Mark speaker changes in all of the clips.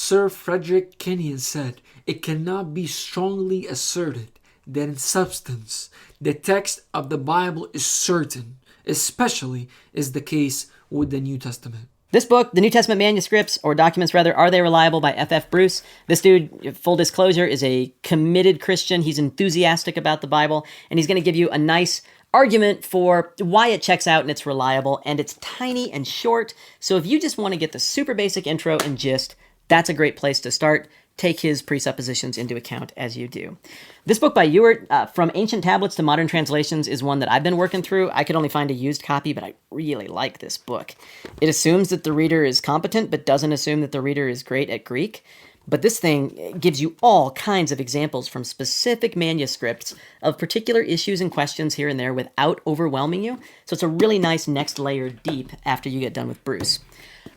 Speaker 1: Sir Frederick Kenyon said, "It cannot be strongly asserted that in substance the text of the Bible is certain, especially is the case with the New Testament."
Speaker 2: This book, The New Testament Manuscripts, or Documents rather, Are They Reliable by F.F. Bruce. This dude, full disclosure, is a committed Christian. He's enthusiastic about the Bible, and he's going to give you a nice argument for why it checks out and it's reliable, and it's tiny and short. So if you just want to get the super basic intro and gist, that's a great place to start. Take his presuppositions into account as you do. This book by Ewert, From Ancient Tablets to Modern Translations, is one that I've been working through. I could only find a used copy, but I really like this book. It assumes that the reader is competent, but doesn't assume that the reader is great at Greek. But this thing gives you all kinds of examples from specific manuscripts of particular issues and questions here and there without overwhelming you. So it's a really nice next layer deep after you get done with Bruce.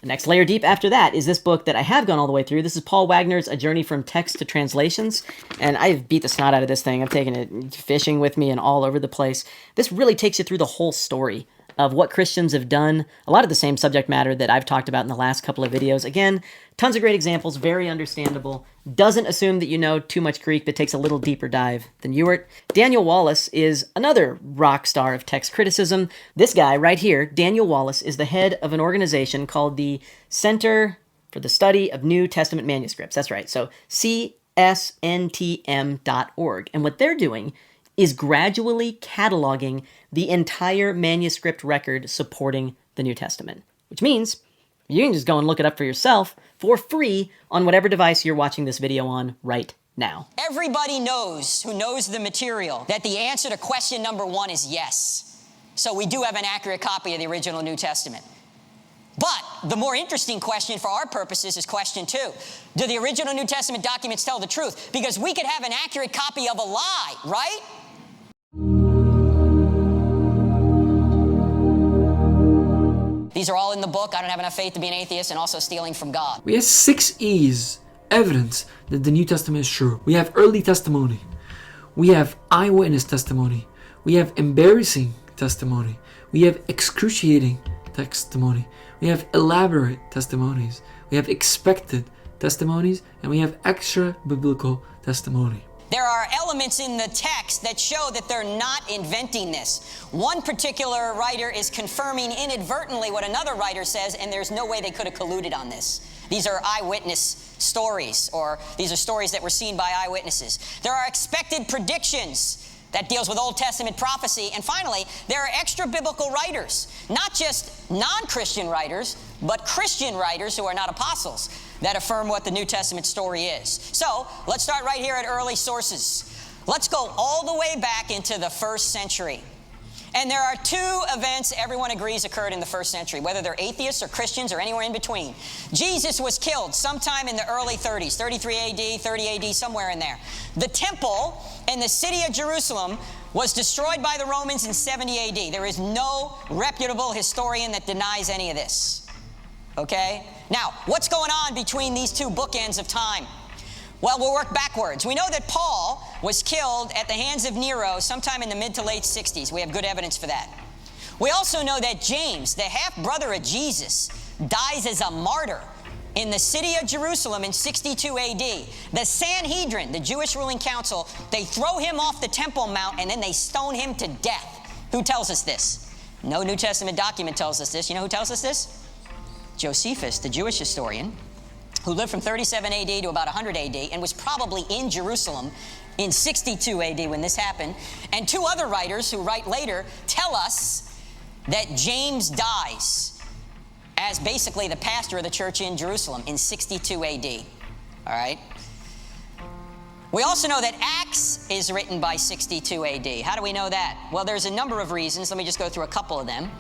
Speaker 2: The next layer deep after that is this book that I have gone all the way through. This is Paul Wegner's A Journey from Text to Translations, and I've beat the snot out of this thing. I've taken it fishing with me and all over the place. This really takes you through the whole story of what Christians have done, a lot of the same subject matter that I've talked about in the last couple of videos. Again, tons of great examples, very understandable. Doesn't assume that you know too much Greek, but takes a little deeper dive than Ewert. Daniel Wallace is another rock star of text criticism. This guy right here, Daniel Wallace, is the head of an organization called the Center for the Study of New Testament Manuscripts. That's right, so csntm.org. And what they're doing is gradually cataloging the entire manuscript record supporting the New Testament, which means you can just go and look it up for yourself for free on whatever device you're watching this video on right now.
Speaker 3: Everybody knows, who knows the material, that the answer to question number 1 is yes. So we do have an accurate copy of the original New Testament. But the more interesting question for our purposes is question 2. Do the original New Testament documents tell the truth? Because we could have an accurate copy of a lie, right? These are all in the book. I don't have enough faith to be an atheist, and also stealing from God.
Speaker 1: We have 6 E's, evidence that the New Testament is true. We have early testimony. We have eyewitness testimony. We have embarrassing testimony. We have excruciating testimony. We have elaborate testimonies. We have expected testimonies, and we have extra biblical testimony.
Speaker 3: There are elements in the text that show that they're not inventing this. One particular writer is confirming inadvertently what another writer says, and there's no way they could have colluded on this. These are eyewitness stories, or these are stories that were seen by eyewitnesses. There are expected predictions that deals with Old Testament prophecy. And finally, there are extra biblical writers, not just non-Christian writers, but Christian writers who are not apostles, that affirm what the New Testament story is. So let's start right here at early sources. Let's go all the way back into the 1st century. And there are 2 events everyone agrees occurred in the 1st century, whether they're atheists or Christians or anywhere in between. Jesus was killed sometime in the early 30s, 33 AD, 30 AD, somewhere in there. The temple in the city of Jerusalem was destroyed by the Romans in 70 AD. There is no reputable historian that denies any of this. Okay? Now, what's going on between these 2 bookends of time? Well, we'll work backwards. We know that Paul was killed at the hands of Nero sometime in the mid to late 60s. We have good evidence for that. We also know that James, the half-brother of Jesus, dies as a martyr in the city of Jerusalem in 62 AD. The Sanhedrin, the Jewish ruling council, they throw him off the Temple Mount and then they stone him to death. Who tells us this? No New Testament document tells us this. You know who tells us this? Josephus, the Jewish historian, who lived from 37 AD to about 100 AD and was probably in Jerusalem in 62 AD when this happened. And 2 other writers who write later tell us that James dies as basically the pastor of the church in Jerusalem in 62 AD. All right? We also know that Acts is written by 62 AD. How do we know that? Well, there's a number of reasons. Let me just go through a couple of them.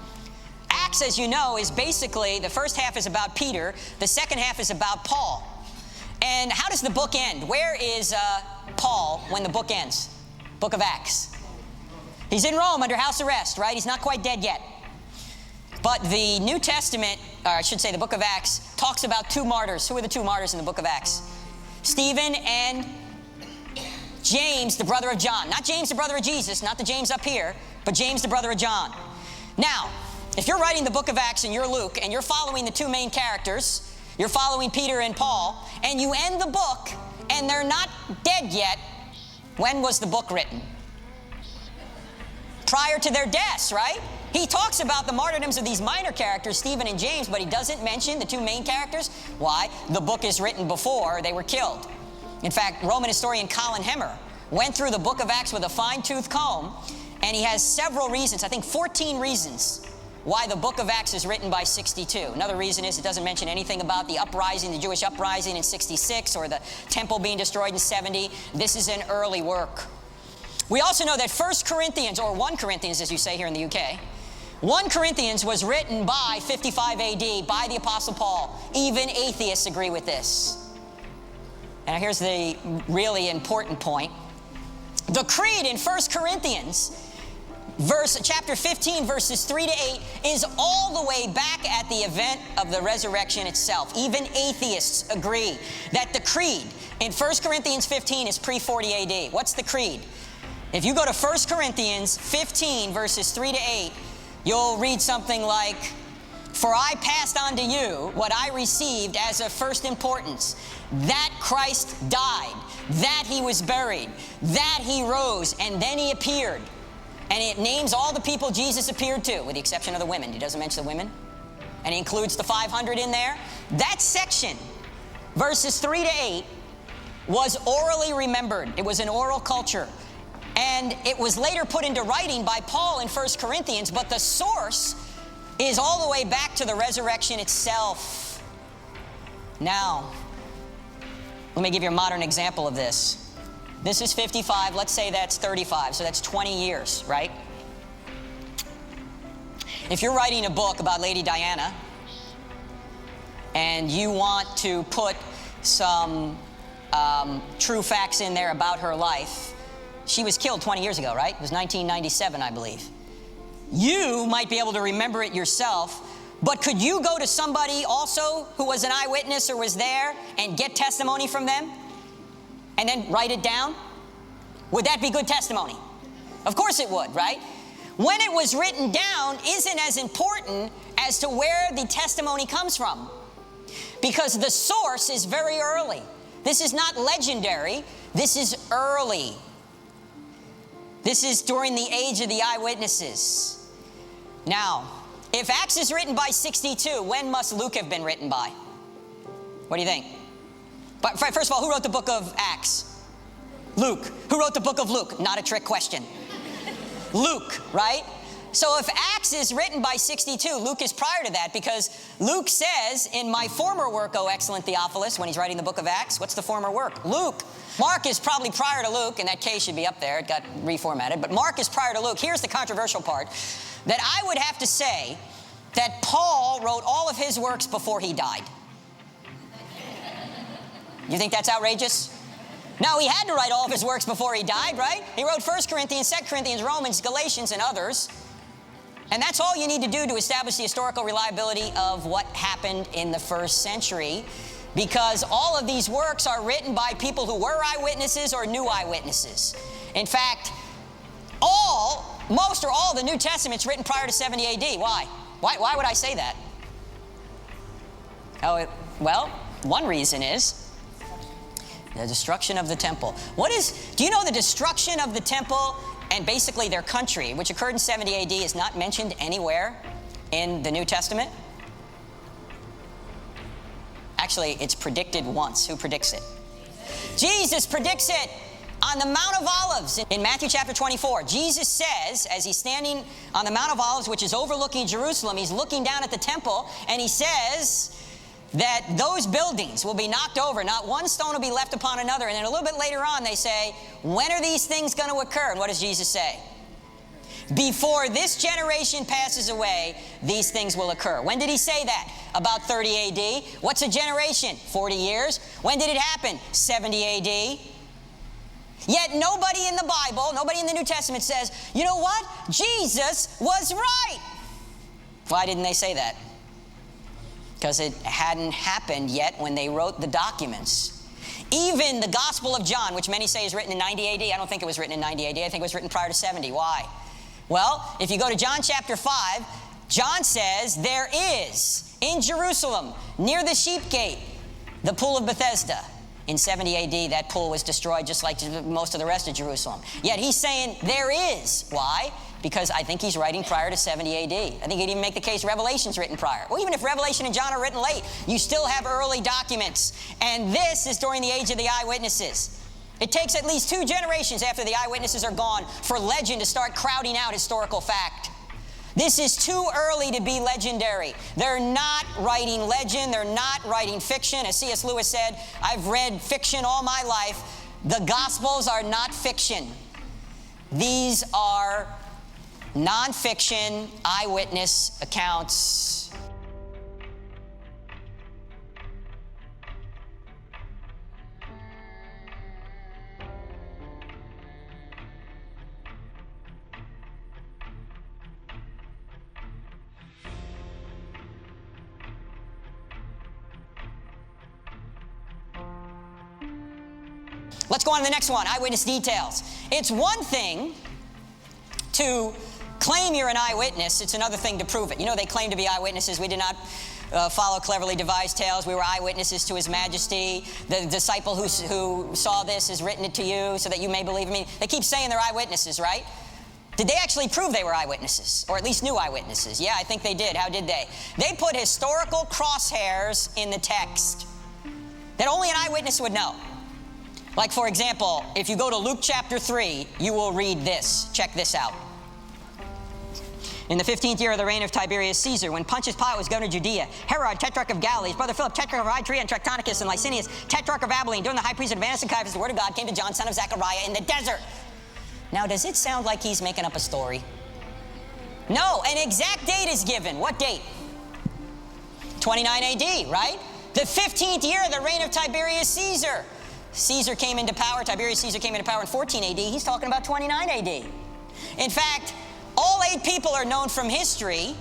Speaker 3: Acts, as you know, is basically, the first half is about Peter, the second half is about Paul. And how does the book end? Where is Paul when the book ends? Book of Acts. He's in Rome under house arrest, right? He's not quite dead yet. But the New Testament, or I should say the book of Acts, talks about 2 martyrs. Who are the 2 martyrs in the book of Acts? Stephen and James, the brother of John. Not James, the brother of Jesus, not the James up here, but James, the brother of John. Now, if you're writing the book of Acts and you're Luke and you're following the 2 main characters, You're following Peter and Paul, and you end the book, and they're not dead yet. When was the book written? Prior to their deaths, right? He talks about the martyrdoms of these minor characters, Stephen and James, but he doesn't mention the two main characters. Why? The book is written before they were killed. In fact, Roman historian Colin Hemmer went through the book of Acts with a fine-tooth comb, and he has several reasons, I think 14 reasons, why the book of Acts is written by 62. Another reason is it doesn't mention anything about the uprising, the Jewish uprising in 66, or the temple being destroyed in 70. This is an early work. We also know that 1 Corinthians, or 1 Corinthians as you say here in the UK, 1 Corinthians was written by 55 AD by the Apostle Paul. Even atheists agree with this. And here's the really important point. The creed in 1 Corinthians, chapter 15, verses 3 to 8, is all the way back at the event of the resurrection itself. Even atheists agree that the creed in 1 Corinthians 15 is pre-40 AD. What's the creed? If you go to 1 Corinthians 15, verses 3 to 8, you'll read something like, "For I passed on to you what I received as of first importance, that Christ died, that he was buried, that he rose, and then he appeared." And it names all the people Jesus appeared to, with the exception of the women. He doesn't mention the women. And he includes the 500 in there. That section, verses 3 to 8, was orally remembered. It was an oral culture. And it was later put into writing by Paul in 1 Corinthians, but the source is all the way back to the resurrection itself. Now, let me give you a modern example of this. This is 55, let's say that's 35, so that's 20 years, right? If you're writing a book about Lady Diana, and you want to put some true facts in there about her life, she was killed 20 years ago, right? It was 1997, I believe. You might be able to remember it yourself, but could you go to somebody also who was an eyewitness or was there and get testimony from them and then write it down? Would that be good testimony? Of course it would, right? When it was written down isn't as important as to where the testimony comes from, because the source is very early. This is not legendary. This is early. This is during the age of the eyewitnesses. Now, if Acts is written by 62, when must Luke have been written by? What do you think? But first of all, who wrote the book of Acts? Luke. Who wrote the book of Luke? Not a trick question. Luke, right? So if Acts is written by 62, Luke is prior to that, because Luke says, "In my former work, O excellent Theophilus," when he's writing the book of Acts. What's the former work? Luke. Mark is probably prior to Luke, and that K should be up there. It got reformatted. But Mark is prior to Luke. Here's the controversial part, that I would have to say that Paul wrote all of his works before he died. You think that's outrageous? No, he had to write all of his works before he died, right? He wrote 1 Corinthians, 2 Corinthians, Romans, Galatians, and others. And that's all you need to do to establish the historical reliability of what happened in the first century, because all of these works are written by people who were eyewitnesses or new eyewitnesses. In fact, most or all of the New Testament's written prior to 70 AD. Why? Why would I say that? Well, one reason is the destruction of the temple. Do you know the destruction of the temple and basically their country, which occurred in 70 AD, is not mentioned anywhere in the New Testament? Actually, it's predicted once. Who predicts it? Jesus predicts it on the Mount of Olives. In Matthew chapter 24, Jesus says, as he's standing on the Mount of Olives, which is overlooking Jerusalem, he's looking down at the temple, and he says that those buildings will be knocked over. Not one stone will be left upon another. And then a little bit later on, they say, when are these things going to occur? And what does Jesus say? Before this generation passes away, these things will occur. When did he say that? About 30 AD. What's a generation? 40 years. When did it happen? 70 AD. Yet nobody in the Bible, nobody in the New Testament says, you know what? Jesus was right. Why didn't they say that? Because it hadn't happened yet when they wrote the documents. Even the Gospel of John, which many say is written in 90 AD, I don't think it was written in 90 AD. I think it was written prior to 70. Why? Well, if you go to John chapter 5, John says there is, in Jerusalem, near the sheep gate, the pool of Bethesda. In 70 AD, that pool was destroyed just like most of the rest of Jerusalem. Yet he's saying there is. Why? Because I think he's writing prior to 70 AD. I think he'd even make the case Revelation's written prior. Well, even if Revelation and John are written late, you still have early documents. And this is during the age of the eyewitnesses. It takes at least 2 generations after the eyewitnesses are gone for legend to start crowding out historical fact. This is too early to be legendary. They're not writing legend. They're not writing fiction. As C.S. Lewis said, I've read fiction all my life. The Gospels are not fiction. These are nonfiction eyewitness accounts. Let's go on to the next one, eyewitness details. It's one thing to claim you're an eyewitness. It's another thing to prove it. You know, they claim to be eyewitnesses. We did not follow cleverly devised tales. We were eyewitnesses to His Majesty. The disciple who saw this has written it to you so that you may believe in me. They keep saying they're eyewitnesses, right? Did they actually prove they were eyewitnesses, or at least new eyewitnesses? Yeah, I think they did. How did they? They put historical crosshairs in the text that only an eyewitness would know. Like, for example, if you go to Luke chapter 3, you will read this. Check this out. In the 15th year of the reign of Tiberius Caesar, when Pontius Pilate was governor of Judea, Herod, tetrarch of Galilee, his brother Philip, tetrarch of Ituraea and Trachonitis, and Licinius, tetrarch of Abilene, during the high priest of Annas and Caiaphas, the word of God came to John, son of Zechariah, in the desert. Now, does it sound like he's making up a story? No, an exact date is given. What date? 29 AD, right? The 15th year of the reign of Tiberius Caesar. Caesar came into power, Tiberius Caesar came into power in 14 AD. He's talking about 29 AD. In fact, all 8 people are known from history.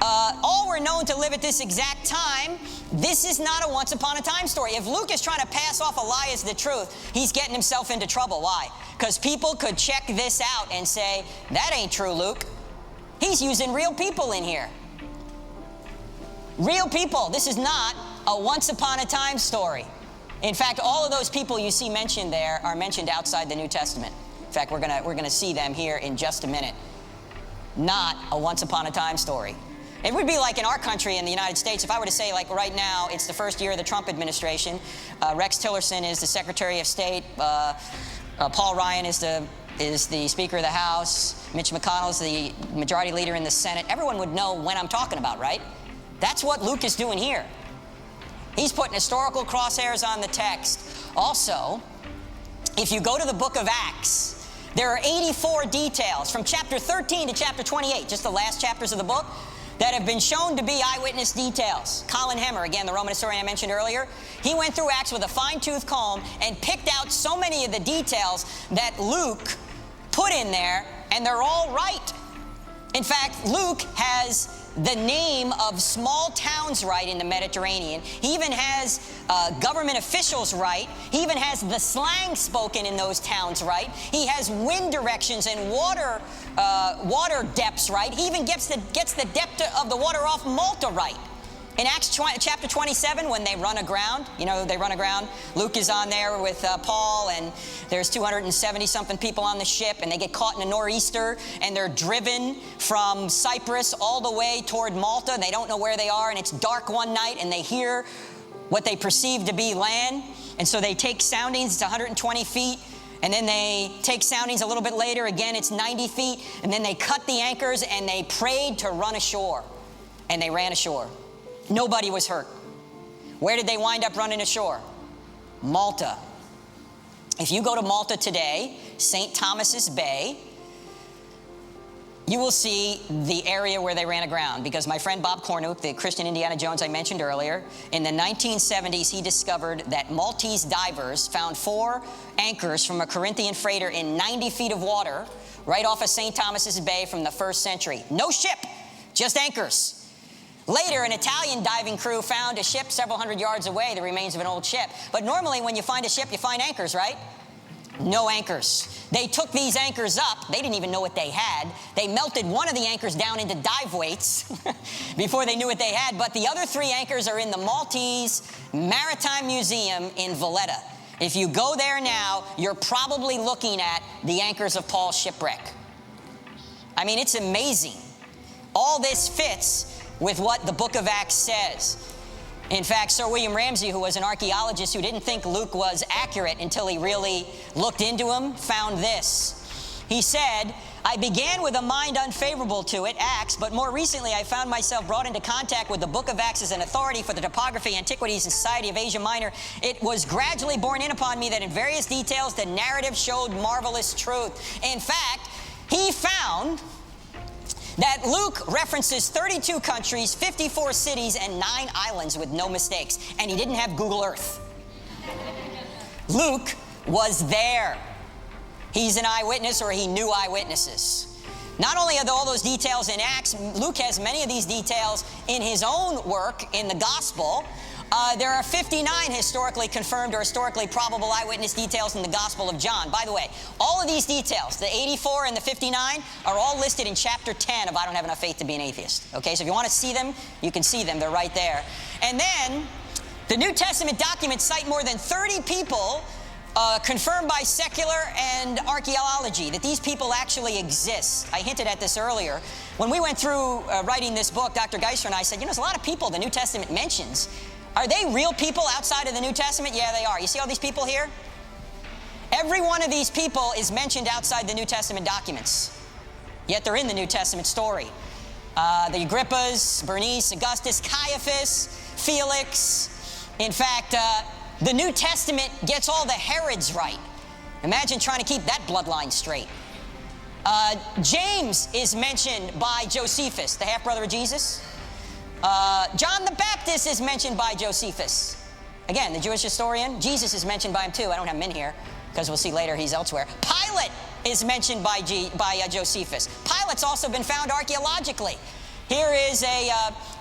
Speaker 3: All were known to live at this exact time. This is not a once upon a time story. If Luke is trying to pass off a lie as the truth, he's getting himself into trouble. Why? Because people could check this out and say, that ain't true, Luke. He's using real people in here. Real people. This is not a once upon a time story. In fact, all of those people you see mentioned there are mentioned outside the New Testament. In fact, we're gonna see them here in just a minute. Not a once upon a time story. It would be like in our country, in the United States, if I were to say, like right now, it's the first year of the Trump administration. Rex Tillerson is the Secretary of State. Paul Ryan is the Speaker of the House. Mitch McConnell is the Majority Leader in the Senate. Everyone would know when I'm talking about, right? That's what Luke is doing here. He's putting historical crosshairs on the text. Also, if you go to the book of Acts, there are 84 details from chapter 13 to chapter 28, just the last chapters of the book, that have been shown to be eyewitness details. Colin Hemmer, again, the Roman historian I mentioned earlier, he went through Acts with a fine-tooth comb and picked out so many of the details that Luke put in there, and they're all right. In fact, Luke has the name of small towns right in the Mediterranean. He even has government officials right. He even has the slang spoken in those towns right. He has wind directions and water depths right. He even gets the depth of the water off Malta right. In Acts chapter 27, when they run aground, they run aground. Luke is on there with Paul, and there's 270-something people on the ship, and they get caught in a nor'easter, and they're driven from Cyprus all the way toward Malta, and they don't know where they are, and it's dark one night, and they hear what they perceive to be land, and so they take soundings. It's 120 feet, and then they take soundings a little bit later. Again, it's 90 feet, and then they cut the anchors, and they prayed to run ashore, and they ran ashore. Nobody was hurt. Where did they wind up running ashore? Malta. If you go to Malta today, St. Thomas's Bay, you will see the area where they ran aground, because my friend Bob Cornuke, the Christian Indiana Jones I mentioned earlier, in the 1970s he discovered that Maltese divers found 4 anchors from a Corinthian freighter in 90 feet of water right off of St. Thomas's Bay from the 1st century. No ship, just anchors. Later, an Italian diving crew found a ship several hundred yards away, the remains of an old ship. But normally when you find a ship, you find anchors, right? No anchors. They took these anchors up. They didn't even know what they had. They melted one of the anchors down into dive weights before they knew what they had. But the other 3 anchors are in the Maltese Maritime Museum in Valletta. If you go there now, you're probably looking at the anchors of Paul's shipwreck. I mean, it's amazing. All this fits with what the book of Acts says. In fact, Sir William Ramsay, who was an archaeologist who didn't think Luke was accurate until he really looked into him, found this. He said, I began with a mind unfavorable to it, Acts, but more recently I found myself brought into contact with the book of Acts as an authority for the topography, antiquities, and society of Asia Minor. It was gradually borne in upon me that in various details the narrative showed marvelous truth. In fact, he found that Luke references 32 countries, 54 cities, and 9 islands with no mistakes. And he didn't have Google Earth. Luke was there. He's an eyewitness, or he knew eyewitnesses. Not only are there all those details in Acts, Luke has many of these details in his own work in the Gospel. There are 59 historically confirmed or historically probable eyewitness details in the Gospel of John. By the way, all of these details, the 84 and the 59, are all listed in chapter 10 of I Don't Have Enough Faith to Be an Atheist. Okay, so if you want to see them, you can see them. They're right there. And then, the New Testament documents cite more than 30 people confirmed by secular and archaeology that these people actually exist. I hinted at this earlier. When we went through writing this book, Dr. Geisler and I said, there's a lot of people the New Testament mentions. Are they real people outside of the New Testament? Yeah, they are. You see all these people here? Every one of these people is mentioned outside the New Testament documents. Yet they're in the New Testament story. The Agrippas, Bernice, Augustus, Caiaphas, Felix. In fact, the New Testament gets all the Herods right. Imagine trying to keep that bloodline straight. James is mentioned by Josephus, the half-brother of Jesus. John the Baptist is mentioned by Josephus. Again, the Jewish historian. Jesus is mentioned by him too. I don't have him in here because we'll see later he's elsewhere. Pilate is mentioned by Josephus. Pilate's also been found archaeologically. Here is a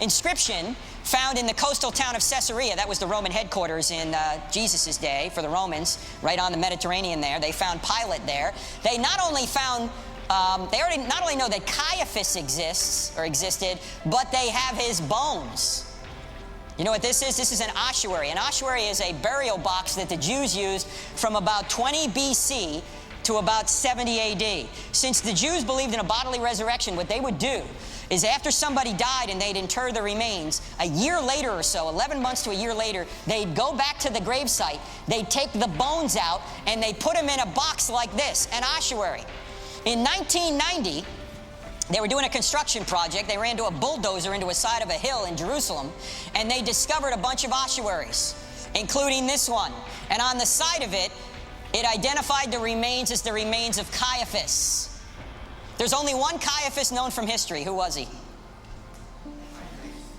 Speaker 3: inscription found in the coastal town of Caesarea. That was the Roman headquarters in Jesus' day for the Romans, right on the Mediterranean there. They found Pilate there. They not only found they not only know that Caiaphas existed, but they have his bones. You know what this is? This is an ossuary. An ossuary is a burial box that the Jews used from about 20 BC to about 70 AD. Since the Jews believed in a bodily resurrection, what they would do is after somebody died and they'd inter the remains, a year later or so, 11 months to a year later, they'd go back to the gravesite, they'd take the bones out, and they'd put them in a box like this, an ossuary. In 1990, they were doing a construction project. They ran to a bulldozer into a side of a hill in Jerusalem, and they discovered a bunch of ossuaries, including this one. And on the side of it, it identified the remains as the remains of Caiaphas. There's only one Caiaphas known from history. Who was he?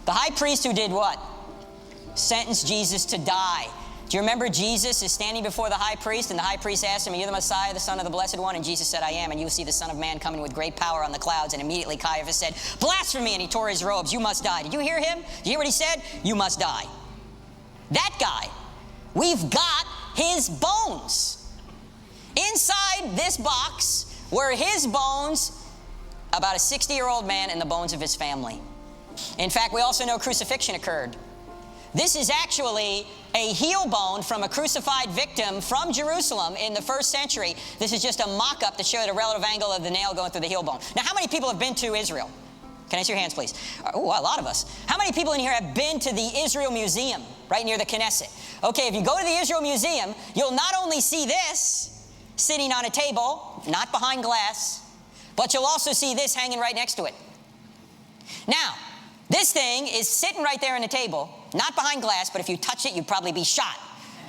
Speaker 3: The high priest who did what? Sentenced Jesus to die. Do you remember Jesus is standing before the high priest, and the high priest asked him, are you the Messiah, the Son of the Blessed One? And Jesus said, I am, and you will see the Son of Man coming with great power on the clouds. And immediately Caiaphas said, blasphemy, and he tore his robes. You must die. Did you hear him? Did you hear what he said? You must die. That guy, we've got his bones. Inside this box were his bones, about a 60-year-old man, and the bones of his family. In fact, we also know crucifixion occurred. This is actually a heel bone from a crucified victim from Jerusalem in the 1st century. This is just a mock-up to show the relative angle of the nail going through the heel bone. Now, how many people have been to Israel? Can I see your hands, please? Oh, a lot of us. How many people in here have been to the Israel Museum, right near the Knesset? Okay, if you go to the Israel Museum, you'll not only see this sitting on a table, not behind glass, but you'll also see this hanging right next to it. Now, this thing is sitting right there on the table, not behind glass, but if you touch it, you'd probably be shot,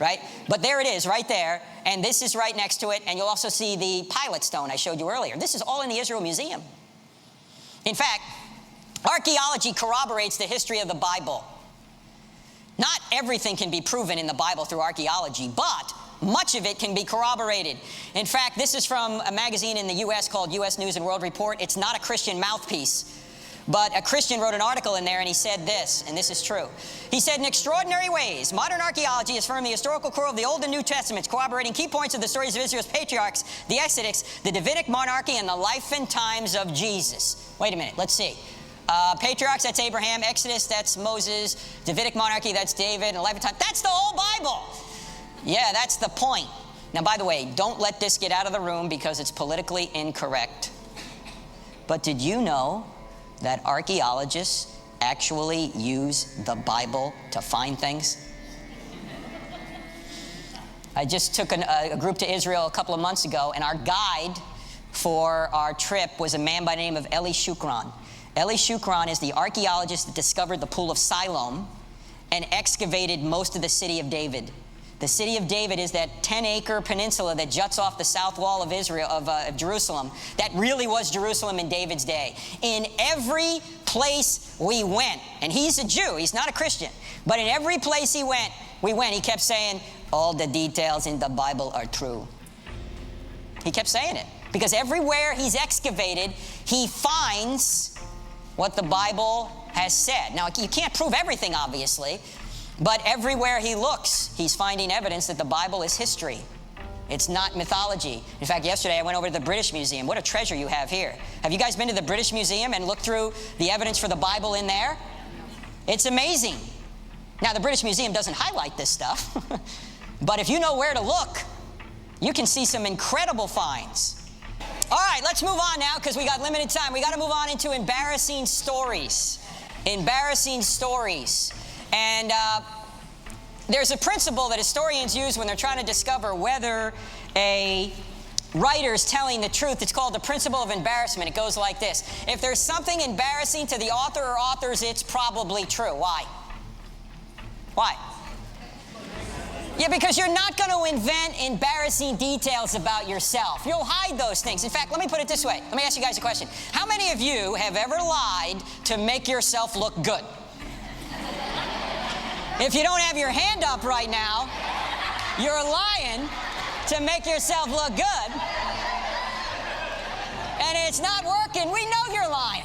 Speaker 3: right? But there it is, right there, and this is right next to it, and you'll also see the Pilate stone I showed you earlier. This is all in the Israel Museum. In fact, archaeology corroborates the history of the Bible. Not everything can be proven in the Bible through archaeology, but much of it can be corroborated. In fact, this is from a magazine in the U.S. called U.S. News and World Report. It's not a Christian mouthpiece. But a Christian wrote an article in there and he said this, and this is true. He said, in extraordinary ways, modern archaeology has affirmed the historical core of the Old and New Testaments, corroborating key points of the stories of Israel's patriarchs, the Exodus, the Davidic monarchy, and the life and times of Jesus. Wait a minute, let's see. Patriarchs, that's Abraham. Exodus, that's Moses. Davidic monarchy, that's David. And life and time, that's the whole Bible. Yeah, that's the point. Now, by the way, don't let this get out of the room because it's politically incorrect. But did you know that archaeologists actually use the Bible to find things? I just took a group to Israel a couple of months ago, and our guide for our trip was a man by the name of Eli Shukran. Eli Shukran is the archaeologist that discovered the Pool of Siloam and excavated most of the city of David. The city of David is that 10-acre peninsula that juts off the south wall of Israel, of Jerusalem, that really was Jerusalem in David's day. In every place we went, and he's a Jew, he's not a Christian, but in every place we went, he kept saying, all the details in the Bible are true. He kept saying it, because everywhere he's excavated, he finds what the Bible has said. Now, you can't prove everything, obviously, but everywhere he looks, he's finding evidence that the Bible is history. It's not mythology. In fact, yesterday I went over to the British Museum. What a treasure you have here. Have you guys been to the British Museum and looked through the evidence for the Bible in there? It's amazing. Now, the British Museum doesn't highlight this stuff, but if you know where to look, you can see some incredible finds. All right, let's move on now because we got limited time. We got to move on into embarrassing stories. Embarrassing stories. And there's a principle that historians use when they're trying to discover whether a writer is telling the truth. It's called the principle of embarrassment. It goes like this. If there's something embarrassing to the author or authors, it's probably true. Why? Why? Yeah, because you're not going to invent embarrassing details about yourself. You'll hide those things. In fact, let me put it this way. Let me ask you guys a question. How many of you have ever lied to make yourself look good? If you don't have your hand up right now, you're lying to make yourself look good. And it's not working. We know you're lying.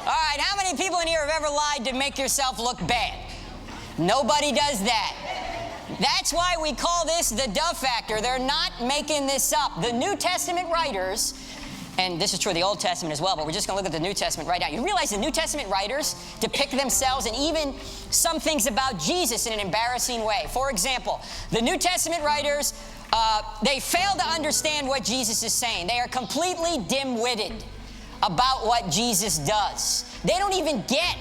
Speaker 3: All right, how many people in here have ever lied to make yourself look bad? Nobody does that. That's why we call this the Dove Factor. They're not making this up. The New Testament writers, and this is true of the Old Testament as well, but we're just going to look at the New Testament right now. You realize the New Testament writers depict themselves and even some things about Jesus in an embarrassing way. For example, the New Testament writers, they fail to understand what Jesus is saying. They are completely dim-witted about what Jesus does. They don't even get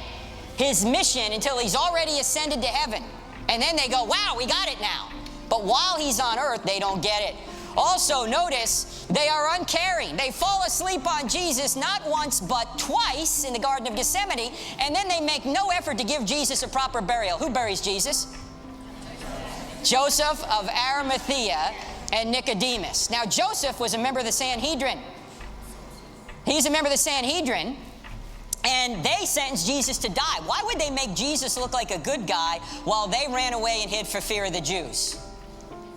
Speaker 3: his mission until he's already ascended to heaven. And then they go, wow, we got it now. But while he's on earth, they don't get it. Also, notice, they are uncaring. They fall asleep on Jesus not once but twice in the Garden of Gethsemane, and then they make no effort to give Jesus a proper burial. Who buries Jesus? Joseph of Arimathea and Nicodemus. Now, Joseph was a member of the Sanhedrin. He's a member of the Sanhedrin, and they sentenced Jesus to die. Why would they make Jesus look like a good guy while they ran away and hid for fear of the Jews?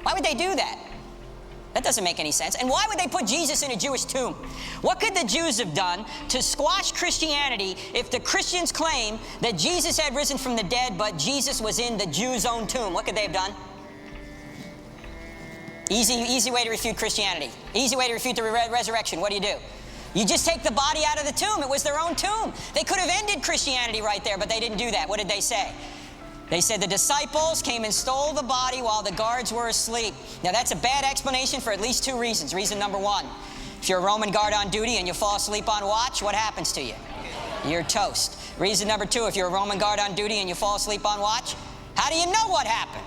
Speaker 3: Why would they do that? That doesn't make any sense. And why would they put Jesus in a Jewish tomb? What could the Jews have done to squash Christianity if the Christians claim that Jesus had risen from the dead, but Jesus was in the Jews' own tomb? What could they have done? Easy way to refute Christianity. Easy way to refute the resurrection. What do? You just take the body out of the tomb. It was their own tomb. They could have ended Christianity right there, but they didn't do that. What did they say? They said the disciples came and stole the body while the guards were asleep. Now, that's a bad explanation for at least two reasons. Reason number one, if you're a Roman guard on duty and you fall asleep on watch, what happens to you? You're toast. Reason number two, if you're a Roman guard on duty and you fall asleep on watch, how do you know what happened?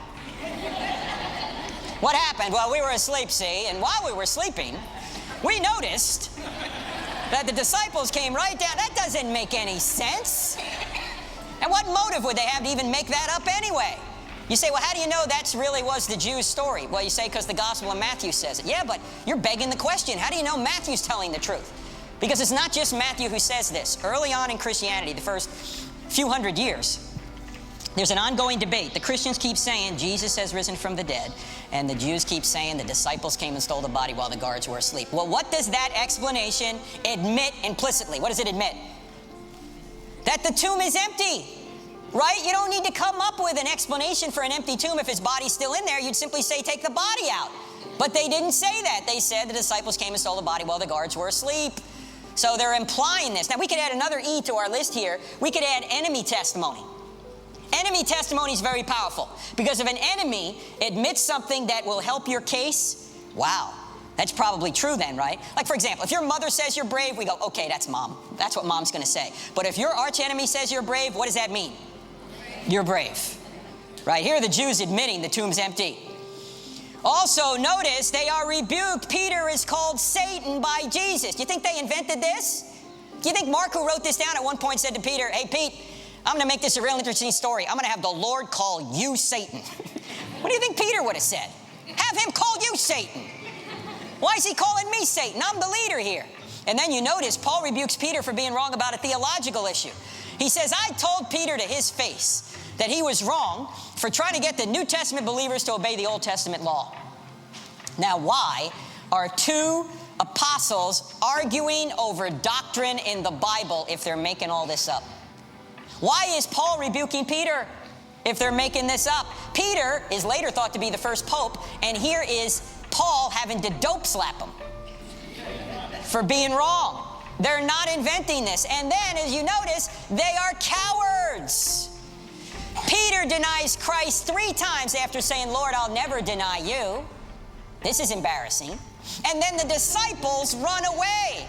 Speaker 3: What happened? Well, we were asleep, see, and while we were sleeping, we noticed that the disciples came right down. That doesn't make any sense. And what motive would they have to even make that up anyway? You say, well, how do you know that really was the Jews' story? Well, you say because the Gospel of Matthew says it. Yeah, but you're begging the question. How do you know Matthew's telling the truth? Because it's not just Matthew who says this. Early on in Christianity, the first few hundred years, There's an ongoing debate. The Christians keep saying Jesus has risen from the dead, and the Jews keep saying the disciples came and stole the body while the guards were asleep. Well, what does that explanation admit implicitly? What does it admit? That the tomb is empty, right? You don't need to come up with an explanation for an empty tomb if his body's still in there. You'd simply say, take the body out. But they didn't say that. They said the disciples came and stole the body while the guards were asleep. So they're implying this. Now, we could add another E to our list here. We could add enemy testimony. Enemy testimony is very powerful, because if an enemy admits something that will help your case, wow, that's probably true then, right? Like, for example, if your mother says you're brave, we go, okay, that's mom. That's what mom's going to say. But if your archenemy says you're brave, what does that mean? You're brave. Right? Here are the Jews admitting the tomb's empty. Also, notice they are rebuked. Peter is called Satan by Jesus. Do you think they invented this? Do you think Mark, who wrote this down at one point, said to Peter, hey, Pete, I'm going to make this a real interesting story. I'm going to have the Lord call you Satan. What do you think Peter would have said? Have him call you Satan. Why is he calling me Satan? I'm the leader here. And then you notice Paul rebukes Peter for being wrong about a theological issue. He says, I told Peter to his face that he was wrong for trying to get the New Testament believers to obey the Old Testament law. Now, why are two apostles arguing over doctrine in the Bible if they're making all this up? Why is Paul rebuking Peter if they're making this up? Peter is later thought to be the first pope, and here is Paul having to dope slap him for being wrong. They're not inventing this. And then, as you notice, they are cowards. Peter denies Christ 3 times after saying, Lord, I'll never deny you. This is embarrassing. And then the disciples run away.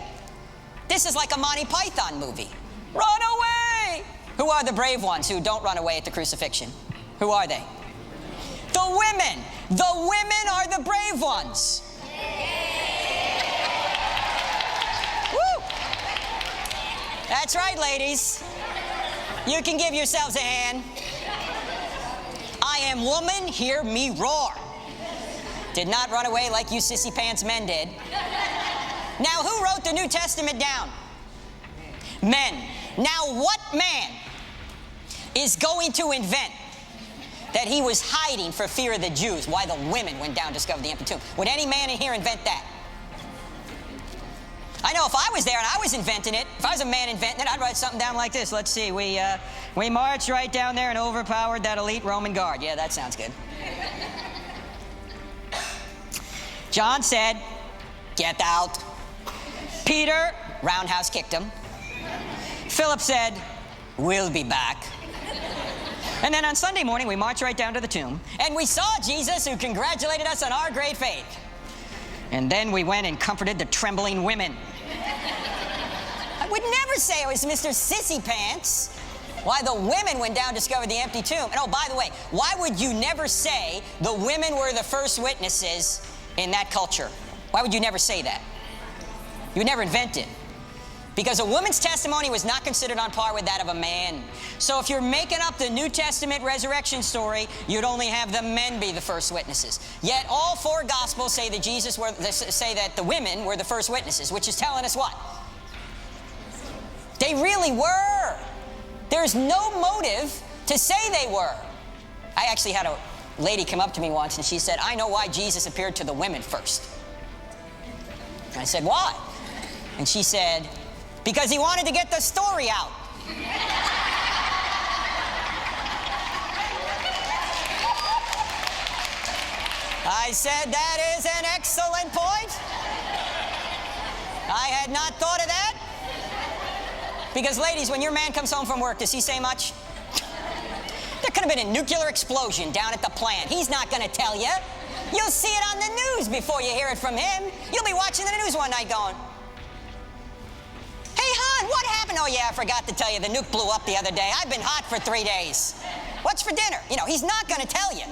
Speaker 3: This is like a Monty Python movie. Run away! Who are the brave ones who don't run away at the crucifixion? Who are they? The women. The women are the brave ones. Woo! That's right, ladies. You can give yourselves a hand. I am woman, hear me roar. Did not run away like you sissy pants men did. Now, who wrote the New Testament down? Men. Now, what man is going to invent that he was hiding for fear of the Jews, why the women went down and discovered the empty tomb? Would any man in here invent that? I know if I was there and I was inventing it, if I was a man inventing it, I'd write something down like this. Let's see, we marched right down there and overpowered that elite Roman guard. Yeah, that sounds good. John said, get out. Peter, roundhouse kicked him. Philip said, we'll be back. And then on Sunday morning, we marched right down to the tomb, and we saw Jesus, who congratulated us on our great faith. And then we went and comforted the trembling women. I would never say it was Mr. Sissy Pants. Why the women went down and discovered the empty tomb. And oh, by the way, why would you never say the women were the first witnesses in that culture? Why would you never say that? You would never invent it. Because a woman's testimony was not considered on par with that of a man. So if you're making up the New Testament resurrection story, you'd only have the men be the first witnesses. Yet all 4 Gospels say that say that the women were the first witnesses, which is telling us what? They really were. There's no motive to say they were. I actually had a lady come up to me once and she said, I know why Jesus appeared to the women first. And I said, why? And she said, because he wanted to get the story out. I said, that is an excellent point. I had not thought of that. Because, ladies, when your man comes home from work, does he say much? There could have been a nuclear explosion down at the plant. He's not going to tell you. You'll see it on the news before you hear it from him. You'll be watching the news one night going, hey, hon, what happened? Oh, yeah, I forgot to tell you. The nuke blew up the other day. I've been hot for 3 days. What's for dinner? You know, he's not going to tell you.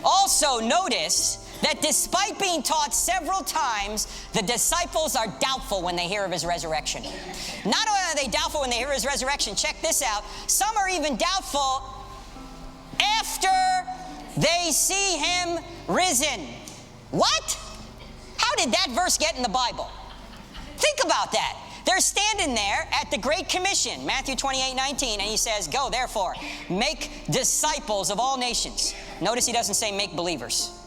Speaker 3: Also, notice that despite being taught several times, the disciples are doubtful when they hear of his resurrection. Not only are they doubtful when they hear of his resurrection, check this out. Some are even doubtful after they see him risen. What? How did that verse get in the Bible? Think about that. They're standing there at the Great Commission, Matthew 28:19, and he says, go therefore, make disciples of all nations. Notice he doesn't say make believers.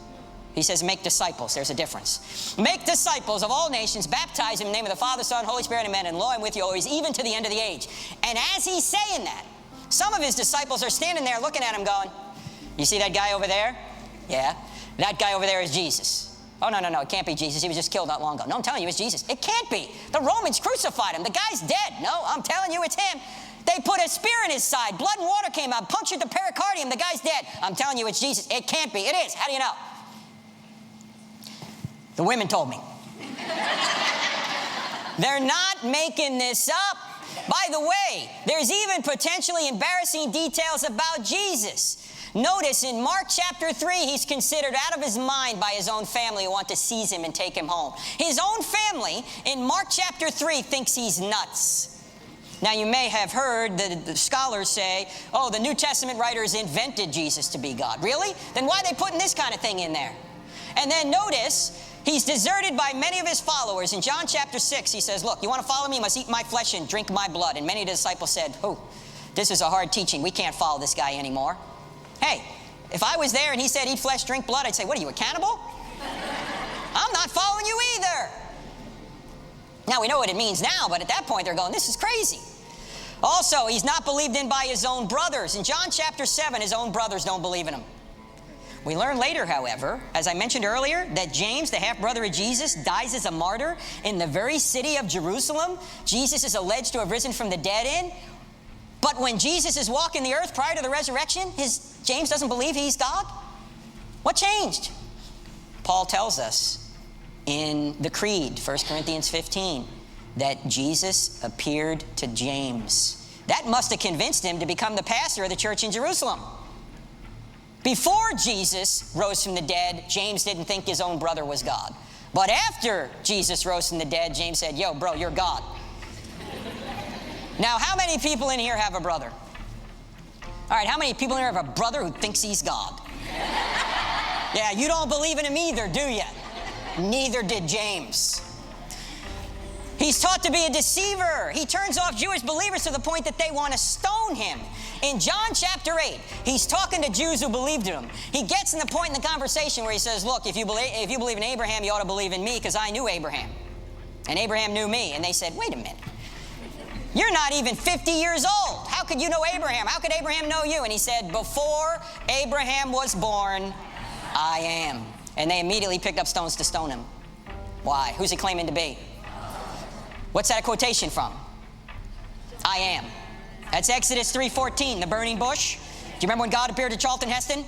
Speaker 3: He says make disciples. There's a difference. Make disciples of all nations, baptize them in the name of the Father, Son, Holy Spirit, Amen, and lo, I'm with you always, even to the end of the age. And as he's saying that, some of his disciples are standing there looking at him going, you see that guy over there? Yeah. That guy over there is Jesus. Oh, no, it can't be Jesus. He was just killed not long ago. No, I'm telling you, it's Jesus. It can't be. The Romans crucified him. The guy's dead. No, I'm telling you, it's him. They put a spear in his side. Blood and water came out, punctured the pericardium. The guy's dead. I'm telling you, it's Jesus. It can't be. It is. How do you know? The women told me. They're not making this up. By the way, there's even potentially embarrassing details about Jesus. Notice in Mark chapter 3, he's considered out of his mind by his own family who want to seize him and take him home. His own family in Mark chapter 3 thinks he's nuts. Now you may have heard the scholars say, oh, the New Testament writers invented Jesus to be God. Really? Then why are they putting this kind of thing in there? And then notice, he's deserted by many of his followers. In John chapter 6, he says, look, you want to follow me? You must eat my flesh and drink my blood. And many of the disciples said, oh, this is a hard teaching. We can't follow this guy anymore. Hey, if I was there and he said eat flesh, drink blood, I'd say, what are you, a cannibal? I'm not following you either. Now, we know what it means now, but at that point they're going, this is crazy. Also, he's not believed in by his own brothers. In John chapter 7, his own brothers don't believe in him. We learn later, however, as I mentioned earlier, that James, the half-brother of Jesus, dies as a martyr in the very city of Jerusalem Jesus is alleged to have risen from the dead in. But when Jesus is walking the earth prior to the resurrection, James doesn't believe he's God? What changed? Paul tells us in the Creed, 1 Corinthians 15, that Jesus appeared to James. That must have convinced him to become the pastor of the church in Jerusalem. Before Jesus rose from the dead, James didn't think his own brother was God. But after Jesus rose from the dead, James said, yo, bro, you're God. Now, how many people in here have a brother? All right, how many people in here have a brother who thinks he's God? Yeah, you don't believe in him either, do you? Neither did James. He's taught to be a deceiver. He turns off Jewish believers to the point that they want to stone him. In John chapter 8, he's talking to Jews who believed in him. He gets in the point in the conversation where he says, look, if you believe in Abraham, you ought to believe in me because I knew Abraham. And Abraham knew me. And they said, wait a minute. You're not even 50 years old. How could you know Abraham? How could Abraham know you? And he said, before Abraham was born, I am. And they immediately picked up stones to stone him. Why? Who's he claiming to be? What's that a quotation from? I am. That's Exodus 3:14, the burning bush. Do you remember when God appeared to Charlton Heston?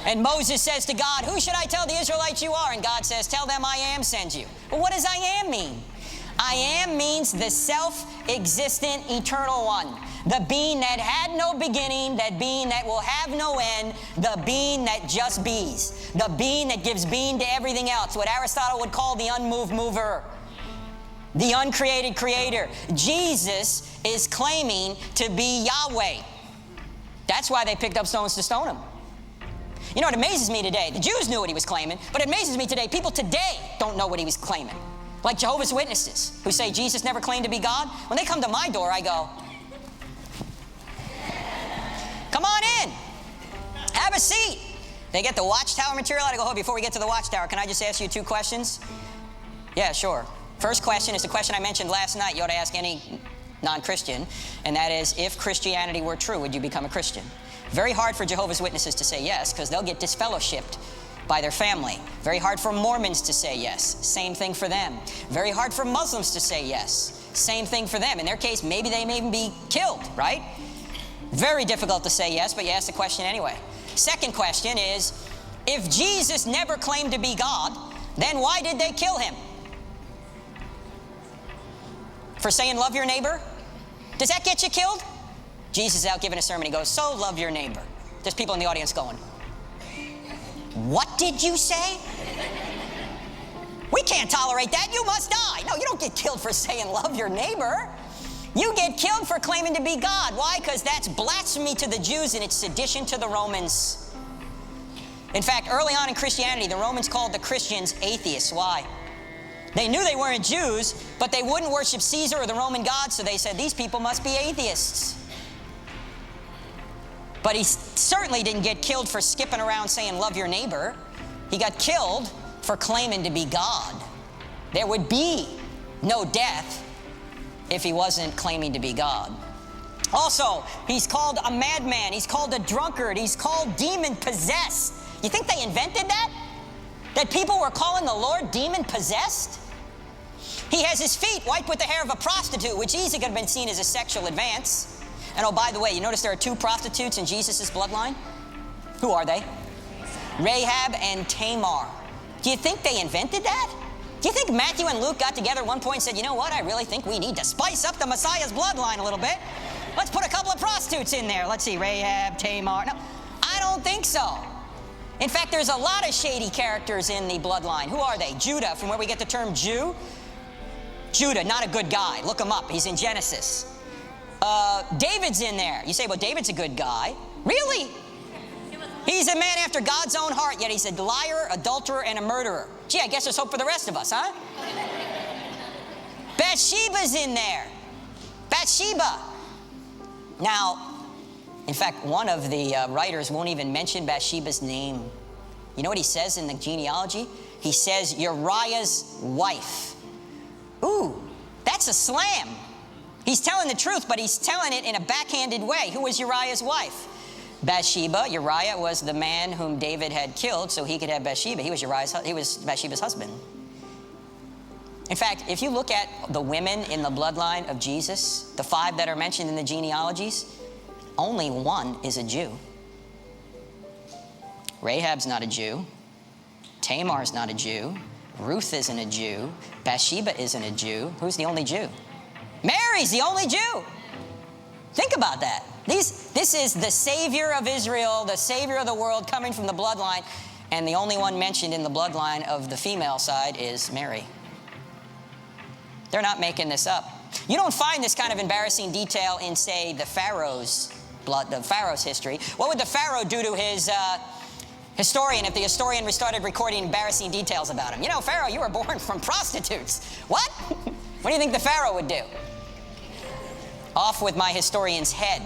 Speaker 3: And Moses says to God, who should I tell the Israelites you are? And God says, tell them I am sends you. Well, what does I am mean? I am means the self-existent eternal one. The being that had no beginning, that being that will have no end, the being that just bees. The being that gives being to everything else, what Aristotle would call the unmoved mover. The uncreated creator. Jesus is claiming to be Yahweh. That's why they picked up stones to stone him. You know what amazes me today? The Jews knew what he was claiming, but it amazes me today, people today don't know what he was claiming. Like Jehovah's Witnesses, who say Jesus never claimed to be God. When they come to my door, I go, come on in. Have a seat. They get the Watchtower material. I go, oh, before we get to the Watchtower, can I just ask you 2 questions? Yeah, sure. First question is the question I mentioned last night. You ought to ask any non-Christian, and that is, if Christianity were true, would you become a Christian? Very hard for Jehovah's Witnesses to say yes, because they'll get disfellowshipped by their family. Very hard for Mormons to say yes. Same thing for them. Very hard for Muslims to say yes. Same thing for them. In their case, maybe they may even be killed, right? Very difficult to say yes, but you ask the question anyway. Second question is, if Jesus never claimed to be God, then why did they kill him? For saying love your neighbor? Does that get you killed? Jesus is out giving a sermon. He goes, so love your neighbor. There's people in the audience going, what did you say? We can't tolerate that. You must die. No, you don't get killed for saying love your neighbor. You get killed for claiming to be God. Why? Because that's blasphemy to the Jews and it's sedition to the Romans. In fact, early on in Christianity, the Romans called the Christians atheists. Why? They knew they weren't Jews, but they wouldn't worship Caesar or the Roman gods, so they said, these people must be atheists. But he certainly didn't get killed for skipping around saying, love your neighbor. He got killed for claiming to be God. There would be no death if he wasn't claiming to be God. Also, he's called a madman. He's called a drunkard. He's called demon-possessed. You think they invented that? That people were calling the Lord demon-possessed? He has his feet wiped with the hair of a prostitute, which easily could have been seen as a sexual advance. And oh, by the way, you notice there are two prostitutes in Jesus' bloodline? Who are they? Rahab and Tamar. Do you think they invented that? Do you think Matthew and Luke got together at one point and said, you know what, I really think we need to spice up the Messiah's bloodline a little bit. Let's put a couple of prostitutes in there. Let's see, Rahab, Tamar. No, I don't think so. In fact, there's a lot of shady characters in the bloodline. Who are they? Judah, from where we get the term Jew. Judah, not a good guy. Look him up. He's in Genesis. David's in there. You say, well, David's a good guy. Really? He's a man after God's own heart, yet he's a liar, adulterer, and a murderer. Gee, I guess there's hope for the rest of us, huh? Bathsheba's in there. Bathsheba. Now, in fact, one of the writers won't even mention Bathsheba's name. You know what he says in the genealogy? He says, Uriah's wife. Ooh, that's a slam. He's telling the truth, but he's telling it in a backhanded way. Who was Uriah's wife? Bathsheba. Uriah was the man whom David had killed so he could have Bathsheba. He was Bathsheba's husband. In fact, if you look at the women in the bloodline of Jesus, the 5 that are mentioned in the genealogies, only one is a Jew. Rahab's not a Jew. Tamar's not a Jew. Ruth isn't a Jew. Bathsheba isn't a Jew. Who's the only Jew? Mary's the only Jew. Think about that. This is the Savior of Israel, the Savior of the world, coming from the bloodline, and the only one mentioned in the bloodline of the female side is Mary. They're not making this up. You don't find this kind of embarrassing detail in, say, the Pharaoh's history. What would the Pharaoh do to his historian if the historian started recording embarrassing details about him? You know, Pharaoh, you were born from prostitutes. What? What do you think the Pharaoh would do? Off with my historian's head.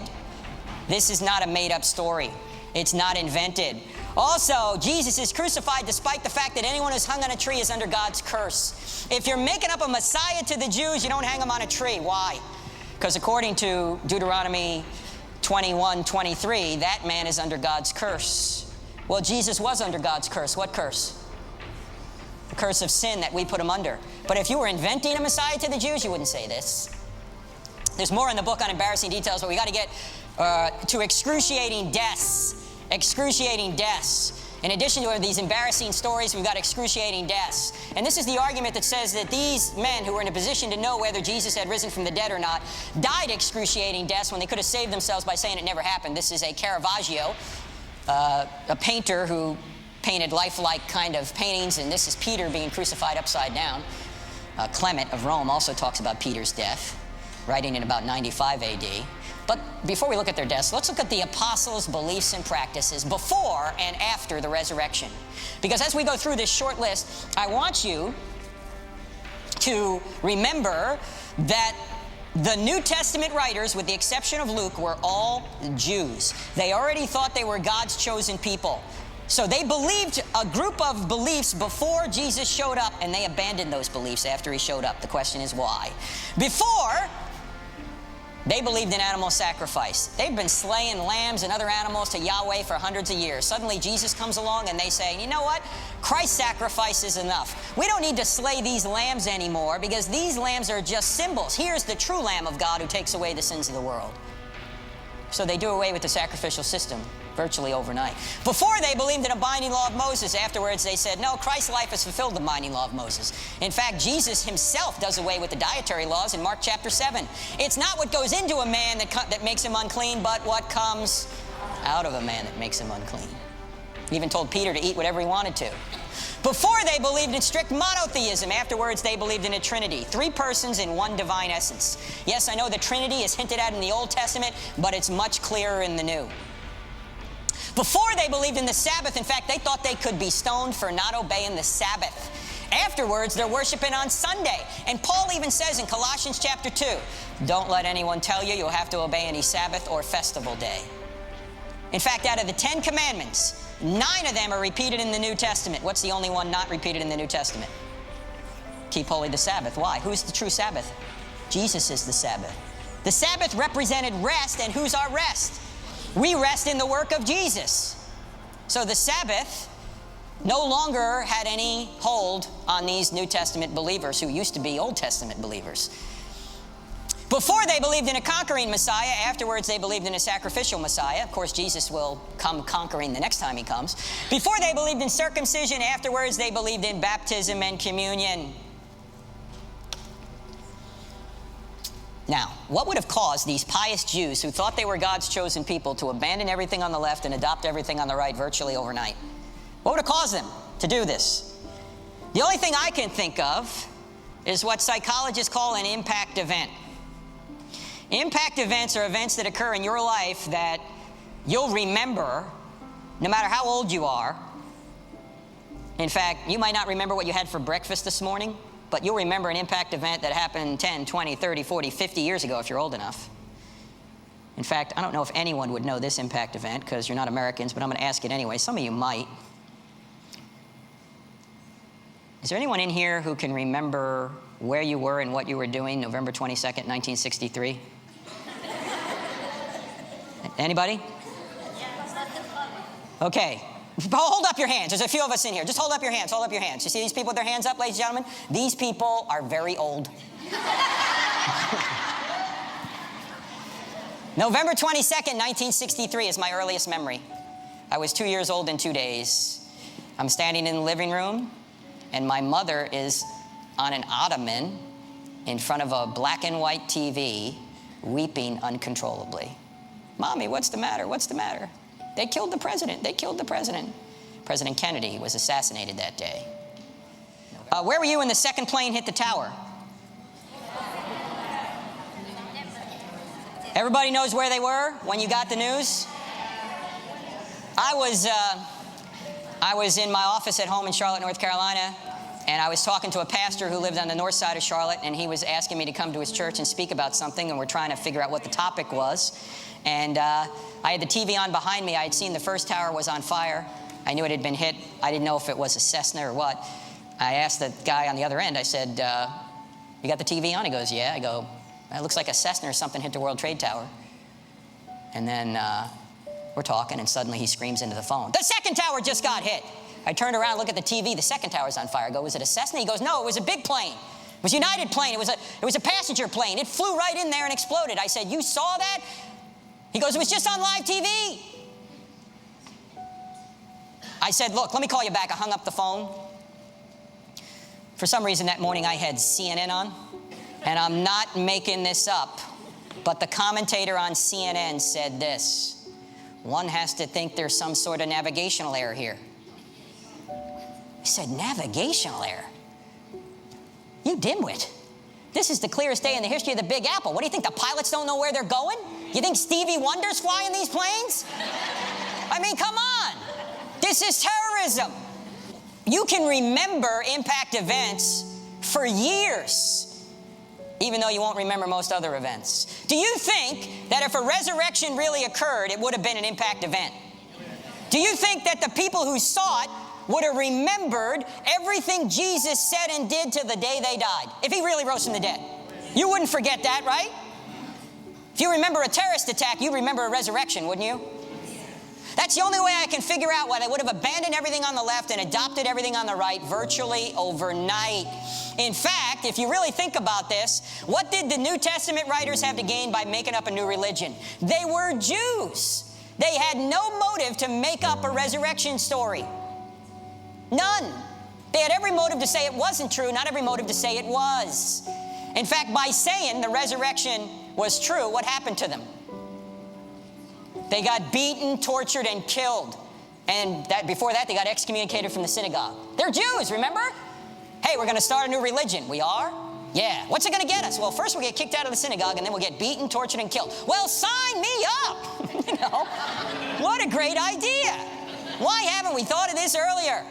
Speaker 3: This is not a made-up story. It's not invented. Also, Jesus is crucified despite the fact that anyone who's hung on a tree is under God's curse. If you're making up a Messiah to the Jews, you don't hang him on a tree. Why? Because according to Deuteronomy 21:23, that man is under God's curse. Well, Jesus was under God's curse. What curse? The curse of sin that we put him under. But if you were inventing a Messiah to the Jews, you wouldn't say this. There's more in the book on embarrassing details, but we got to get to excruciating deaths. Excruciating deaths. In addition to these embarrassing stories, we've got excruciating deaths. And this is the argument that says that these men who were in a position to know whether Jesus had risen from the dead or not died excruciating deaths when they could have saved themselves by saying it never happened. This is a Caravaggio, a painter who painted lifelike kind of paintings, and this is Peter being crucified upside down. Clement of Rome also talks about Peter's death, writing in about 95 AD. But before we look at their deaths, let's look at the apostles' beliefs and practices before and after the resurrection. Because as we go through this short list, I want you to remember that the New Testament writers, with the exception of Luke, were all Jews. They already thought they were God's chosen people. So they believed a group of beliefs before Jesus showed up, and they abandoned those beliefs after he showed up. The question is why? Before, they believed in animal sacrifice. They've been slaying lambs and other animals to Yahweh for hundreds of years. Suddenly Jesus comes along and they say, you know what? Christ's sacrifice is enough. We don't need to slay these lambs anymore because these lambs are just symbols. Here's the true Lamb of God who takes away the sins of the world. So they do away with the sacrificial system virtually overnight. Before, they believed in a binding law of Moses. Afterwards, they said, no, Christ's life has fulfilled the binding law of Moses. In fact, Jesus himself does away with the dietary laws in Mark chapter 7. It's not what goes into a man that makes him unclean, but what comes out of a man that makes him unclean. He even told Peter to eat whatever he wanted to. Before, they believed in strict monotheism. Afterwards, they believed in a Trinity. 3 persons in one divine essence. Yes, I know the Trinity is hinted at in the Old Testament, but it's much clearer in the New. Before, they believed in the Sabbath. In fact, they thought they could be stoned for not obeying the Sabbath. Afterwards, they're worshiping on Sunday. And Paul even says in Colossians chapter 2, don't let anyone tell you you'll have to obey any Sabbath or festival day. In fact, out of the 10 commandments, 9 of them are repeated in the New Testament. What's the only one not repeated in the New Testament? Keep holy the Sabbath. Why? Who's the true Sabbath? Jesus is the Sabbath. The Sabbath represented rest, and who's our rest? We rest in the work of Jesus. So the Sabbath no longer had any hold on these New Testament believers who used to be Old Testament believers. Before they believed in a conquering Messiah, afterwards they believed in a sacrificial Messiah. Of course, Jesus will come conquering the next time he comes. Before they believed in circumcision, afterwards they believed in baptism and communion. Now, what would have caused these pious Jews who thought they were God's chosen people to abandon everything on the left and adopt everything on the right virtually overnight? What would have caused them to do this? The only thing I can think of is what psychologists call an impact event. Impact events are events that occur in your life that you'll remember no matter how old you are. In fact, you might not remember what you had for breakfast this morning, but you'll remember an impact event that happened 10, 20, 30, 40, 50 years ago if you're old enough. In fact, I don't know if anyone would know this impact event because you're not Americans, but I'm going to ask it anyway. Some of you might. Is there anyone in here who can remember where you were and what you were doing November 22nd, 1963? Anybody? Okay. Hold up your hands. There's a few of us in here. Just hold up your hands. Hold up your hands. You see these people with their hands up, ladies and gentlemen? These people are very old. November 22nd, 1963 is my earliest memory. I was 2 years old in 2 days. I'm standing in the living room, and my mother is on an ottoman in front of a black and white TV, weeping uncontrollably. Mommy, what's the matter? What's the matter? They killed the president. They killed the president. President Kennedy was assassinated that day. Where were you when the second plane hit the tower? Everybody knows where they were when you got the news? I was in my office at home in Charlotte, North Carolina, and I was talking to a pastor who lived on the north side of Charlotte, and he was asking me to come to his church and speak about something, and we're trying to figure out what the topic was. And I had the TV on behind me. I had seen the first tower was on fire. I knew it had been hit. I didn't know if it was a Cessna or what. I asked the guy on the other end, I said, you got the TV on? He goes, yeah. I go, it looks like a Cessna or something hit the World Trade Tower. And then we're talking, and suddenly he screams into the phone, the second tower just got hit. I turned around, look at the TV, the second tower's on fire. I go, was it a Cessna? He goes, no, it was a big plane. It was a United plane. It was a passenger plane. It flew right in there and exploded. I said, you saw that? He goes, it was just on live TV. I said, look, let me call you back. I hung up the phone. For some reason that morning I had CNN on, and I'm not making this up, but the commentator on CNN said this: one has to think there's some sort of navigational error here. I said, navigational error? You dimwit. This is the clearest day in the history of the Big Apple. What do you think, the pilots don't know where they're going? You think Stevie Wonder's flying these planes? I mean, come on. This is terrorism. You can remember impact events for years, even though you won't remember most other events. Do you think that if a resurrection really occurred, it would have been an impact event? Do you think that the people who saw it would have remembered everything Jesus said and did to the day they died, if he really rose from the dead? You wouldn't forget that, right? If you remember a terrorist attack, you'd remember a resurrection, wouldn't you? That's the only way I can figure out why they would have abandoned everything on the left and adopted everything on the right virtually overnight. In fact, if you really think about this, what did the New Testament writers have to gain by making up a new religion? They were Jews. They had no motive to make up a resurrection story. None. They had every motive to say it wasn't true, not every motive to say it was. In fact, by saying the resurrection was true, what happened to them? They got beaten, tortured, and killed. And before that, they got excommunicated from the synagogue. They're Jews, remember? Hey, we're going to start a new religion. We are? Yeah. What's it going to get us? Well, first we'll get kicked out of the synagogue, and then we'll get beaten, tortured, and killed. Well, sign me up. You know, what a great idea. Why haven't we thought of this earlier?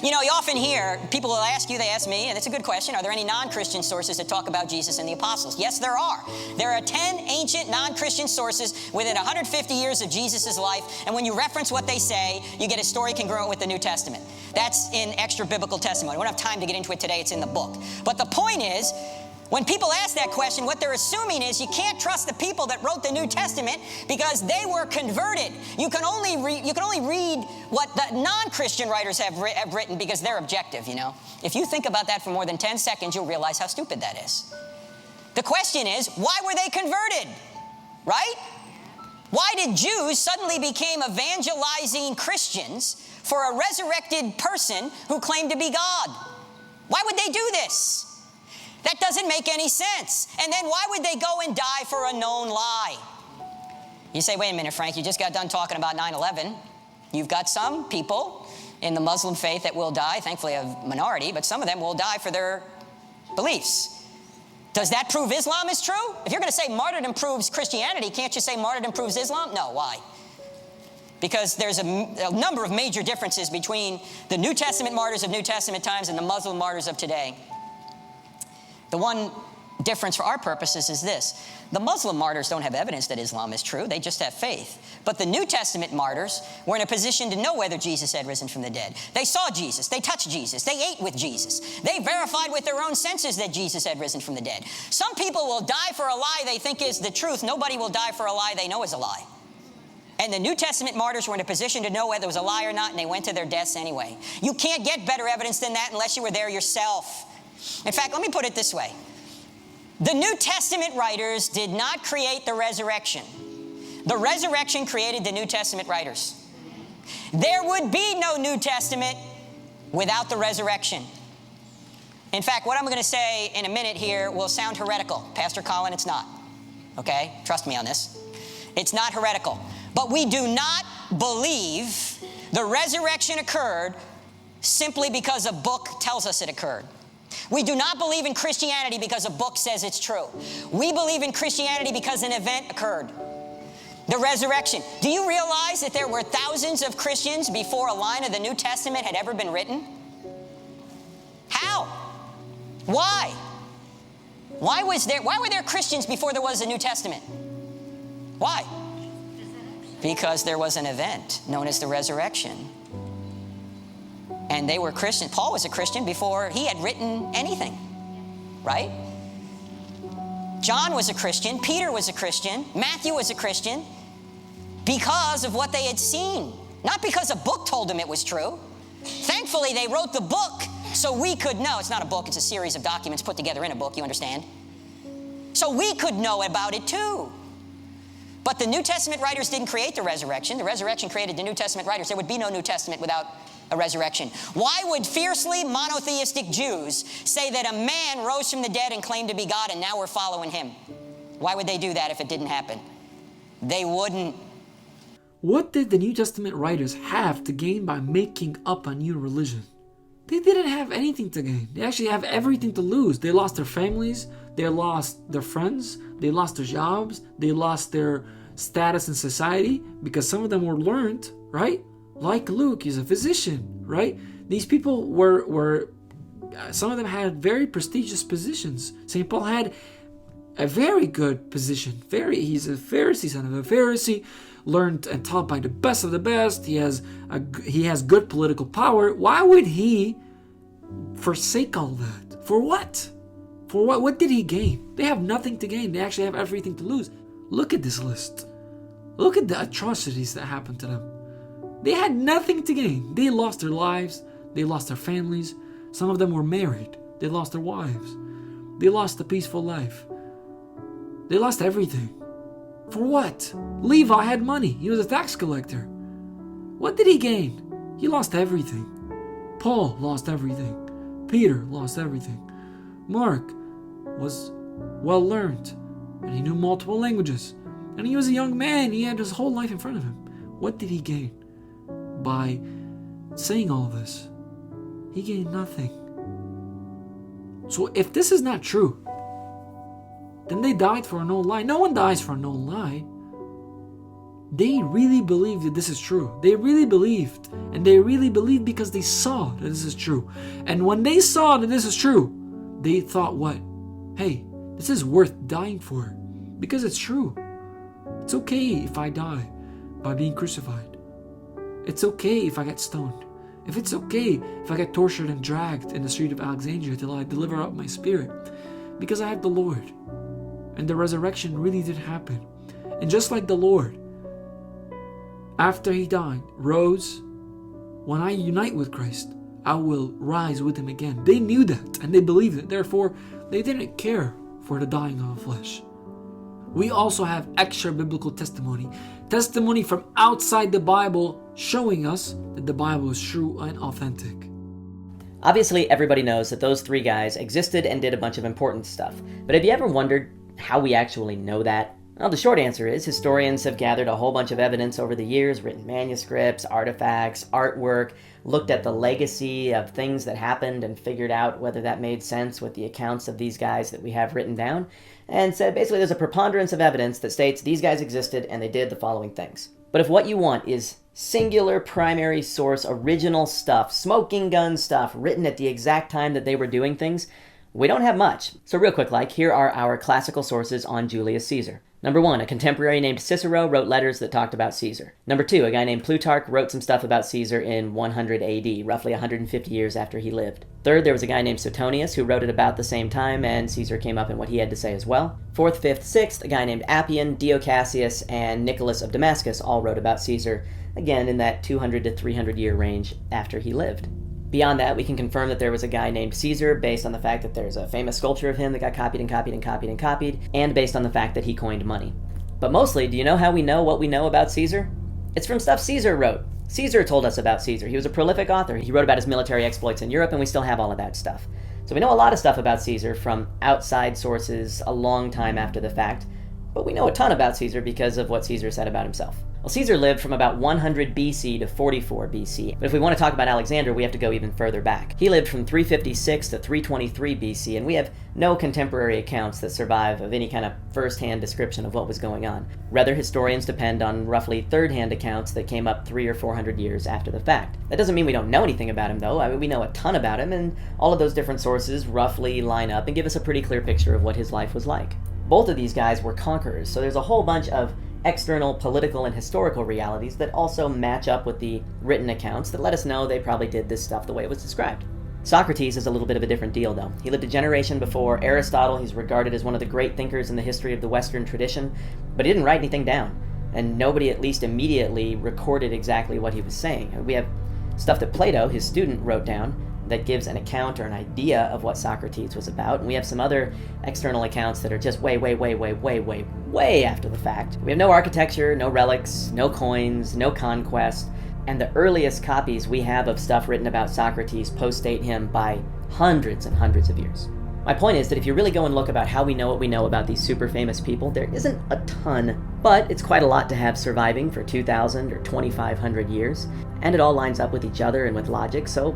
Speaker 3: You know, you often hear, people will ask you, they ask me, and it's a good question, are there any non-Christian sources that talk about Jesus and the apostles? Yes, there are. There are 10 ancient non-Christian sources within 150 years of Jesus' life, and when you reference what they say, you get a story congruent with the New Testament. That's in extra-biblical testimony. We don't have time to get into it today, it's in the book. But the point is, when people ask that question, what they're assuming is you can't trust the people that wrote the New Testament because they were converted. You can only read what the non-Christian writers have written because they're objective, you know. If you think about that for more than 10 seconds, you'll realize how stupid that is. The question is, why were they converted? Right? Why did Jews suddenly become evangelizing Christians for a resurrected person who claimed to be God? Why would they do this? That doesn't make any sense. And then why would they go and die for a known lie? You say, wait a minute, Frank, you just got done talking about 9/11. You've got some people in the Muslim faith that will die, thankfully a minority, but some of them will die for their beliefs. Does that prove Islam is true? If you're going to say martyrdom proves Christianity, can't you say martyrdom proves Islam? No, why? Because there's a number of major differences between the New Testament martyrs of New Testament times and the Muslim martyrs of today. The one difference for our purposes is this. The Muslim martyrs don't have evidence that Islam is true. They just have faith. But the New Testament martyrs were in a position to know whether Jesus had risen from the dead. They saw Jesus. They touched Jesus. They ate with Jesus. They verified with their own senses that Jesus had risen from the dead. Some people will die for a lie they think is the truth. Nobody will die for a lie they know is a lie. And the New Testament martyrs were in a position to know whether it was a lie or not, and they went to their deaths anyway. You can't get better evidence than that unless you were there yourself. In fact, let me put it this way. The New Testament writers did not create the resurrection. The resurrection created the New Testament writers. There would be no New Testament without the resurrection. In fact, what I'm going to say in a minute here will sound heretical. Pastor Colin, it's not. Okay? Trust me on this. It's not heretical. But we do not believe the resurrection occurred simply because a book tells us it occurred. We do not believe in Christianity because a book says it's true. We believe in Christianity because an event occurred. The resurrection. Do you realize that there were thousands of Christians before a line of the New Testament had ever been written? How? Why? Why were there Christians before there was a New Testament? Why? Because there was an event known as the resurrection. And they were Christians. Paul was a Christian before he had written anything, right? John was a Christian. Peter was a Christian. Matthew was a Christian because of what they had seen, not because a book told them it was true. Thankfully, they wrote the book so we could know. It's not a book, it's a series of documents put together in a book, you understand? So we could know about it too. But the New Testament writers didn't create the resurrection. The resurrection created the New Testament writers. There would be no New Testament without a resurrection. Why would fiercely monotheistic Jews say that a man rose from the dead and claimed to be God and now we're following him? Why would they do that if it didn't happen? They wouldn't.
Speaker 1: What did the New Testament writers have to gain by making up a new religion? They didn't have anything to gain. They actually have everything to lose. They lost their families. They lost their friends. They lost their jobs. They lost their status in society because some of them were learned, right? Like Luke, he's a physician, right? These people were some of them had very prestigious positions. St. Paul had a very good position. He's a Pharisee, son of a Pharisee, learned and taught by the best of the best. He has good political power. Why would he forsake all that? For what? For what? What did he gain? They have nothing to gain. They actually have everything to lose. Look at this list. Look at the atrocities that happened to them. They had nothing to gain. They lost their lives. They lost their families. Some of them were married. They lost their wives. They lost a peaceful life. They lost everything. For what? Levi had money. He was a tax collector. What did he gain? He lost everything. Paul lost everything. Peter lost everything. Mark was well learned, and he knew multiple languages. And he was a young man. He had his whole life in front of him. What did he gain by saying all this? He gained nothing. So if this is not true, then they died for a known lie. No one dies for a known lie. They really believed that this is true. They really believed. And they really believed because they saw that this is true. And when they saw that this is true, they thought what? Hey, this is worth dying for. Because it's true. It's okay if I die by being crucified. It's okay if I get stoned. If it's okay if I get tortured and dragged in the street of Alexandria till I deliver up my spirit. Because I have the Lord. And the resurrection really did happen. And just like the Lord, after he died, rose, when I unite with Christ, I will rise with him again. They knew that and they believed it. Therefore, they didn't care for the dying of the flesh. We also have extra biblical testimony. Testimony from outside the Bible showing us that the Bible is true and authentic.
Speaker 2: Obviously, everybody knows that those three guys existed and did a bunch of important stuff. But have you ever wondered how we actually know that? Well, the short answer is historians have gathered a whole bunch of evidence over the years, written manuscripts, artifacts, artwork, looked at the legacy of things that happened and figured out whether that made sense with the accounts of these guys that we have written down, and said basically there's a preponderance of evidence that states these guys existed and they did the following things. But if what you want is singular primary source, original stuff, smoking gun stuff, written at the exact time that they were doing things, we don't have much. So real quick, here are our classical sources on Julius Caesar. Number 1, a contemporary named Cicero wrote letters that talked about Caesar. Number 2, a guy named Plutarch wrote some stuff about Caesar in 100 AD, roughly 150 years after he lived. Third, there was a guy named Suetonius who wrote it about the same time, and Caesar came up in what he had to say as well. Fourth, fifth, sixth, a guy named Appian, Dio Cassius, and Nicholas of Damascus all wrote about Caesar, again in that 200 to 300 year range after he lived. Beyond that, we can confirm that there was a guy named Caesar based on the fact that there's a famous sculpture of him that got copied and copied and copied and copied, and based on the fact that he coined money. But mostly, do you know how we know what we know about Caesar? It's from stuff Caesar wrote. Caesar told us about Caesar. He was a prolific author. He wrote about his military exploits in Europe, and we still have all of that stuff. So we know a lot of stuff about Caesar from outside sources a long time after the fact, but we know a ton about Caesar because of what Caesar said about himself. Well, Caesar lived from about 100 BC to 44 BC, but if we want to talk about Alexander, we have to go even further back. He lived from 356 to 323 BC, and we have no contemporary accounts that survive of any kind of first-hand description of what was going on. Rather, historians depend on roughly third-hand accounts that came up 300 or 400 years after the fact. That doesn't mean we don't know anything about him, though. I mean, we know a ton about him, and all of those different sources roughly line up and give us a pretty clear picture of what his life was like. Both of these guys were conquerors, so there's a whole bunch of external political and historical realities that also match up with the written accounts that let us know they probably did this stuff the way it was described. Socrates is a little bit of a different deal, though. He lived a generation before Aristotle. He's regarded as one of the great thinkers in the history of the Western tradition, but he didn't write anything down, and nobody at least immediately recorded exactly what he was saying. We have stuff that Plato, his student, wrote down that gives an account or an idea of what Socrates was about, and we have some other external accounts that are just way after the fact. We have no architecture, no relics, no coins, no conquest, and the earliest copies we have of stuff written about Socrates post-date him by hundreds and hundreds of years. My point is that if you really go and look about how we know what we know about these super famous people, there isn't a ton, but it's quite a lot to have surviving for 2,000 or 2,500 years, and it all lines up with each other and with logic, so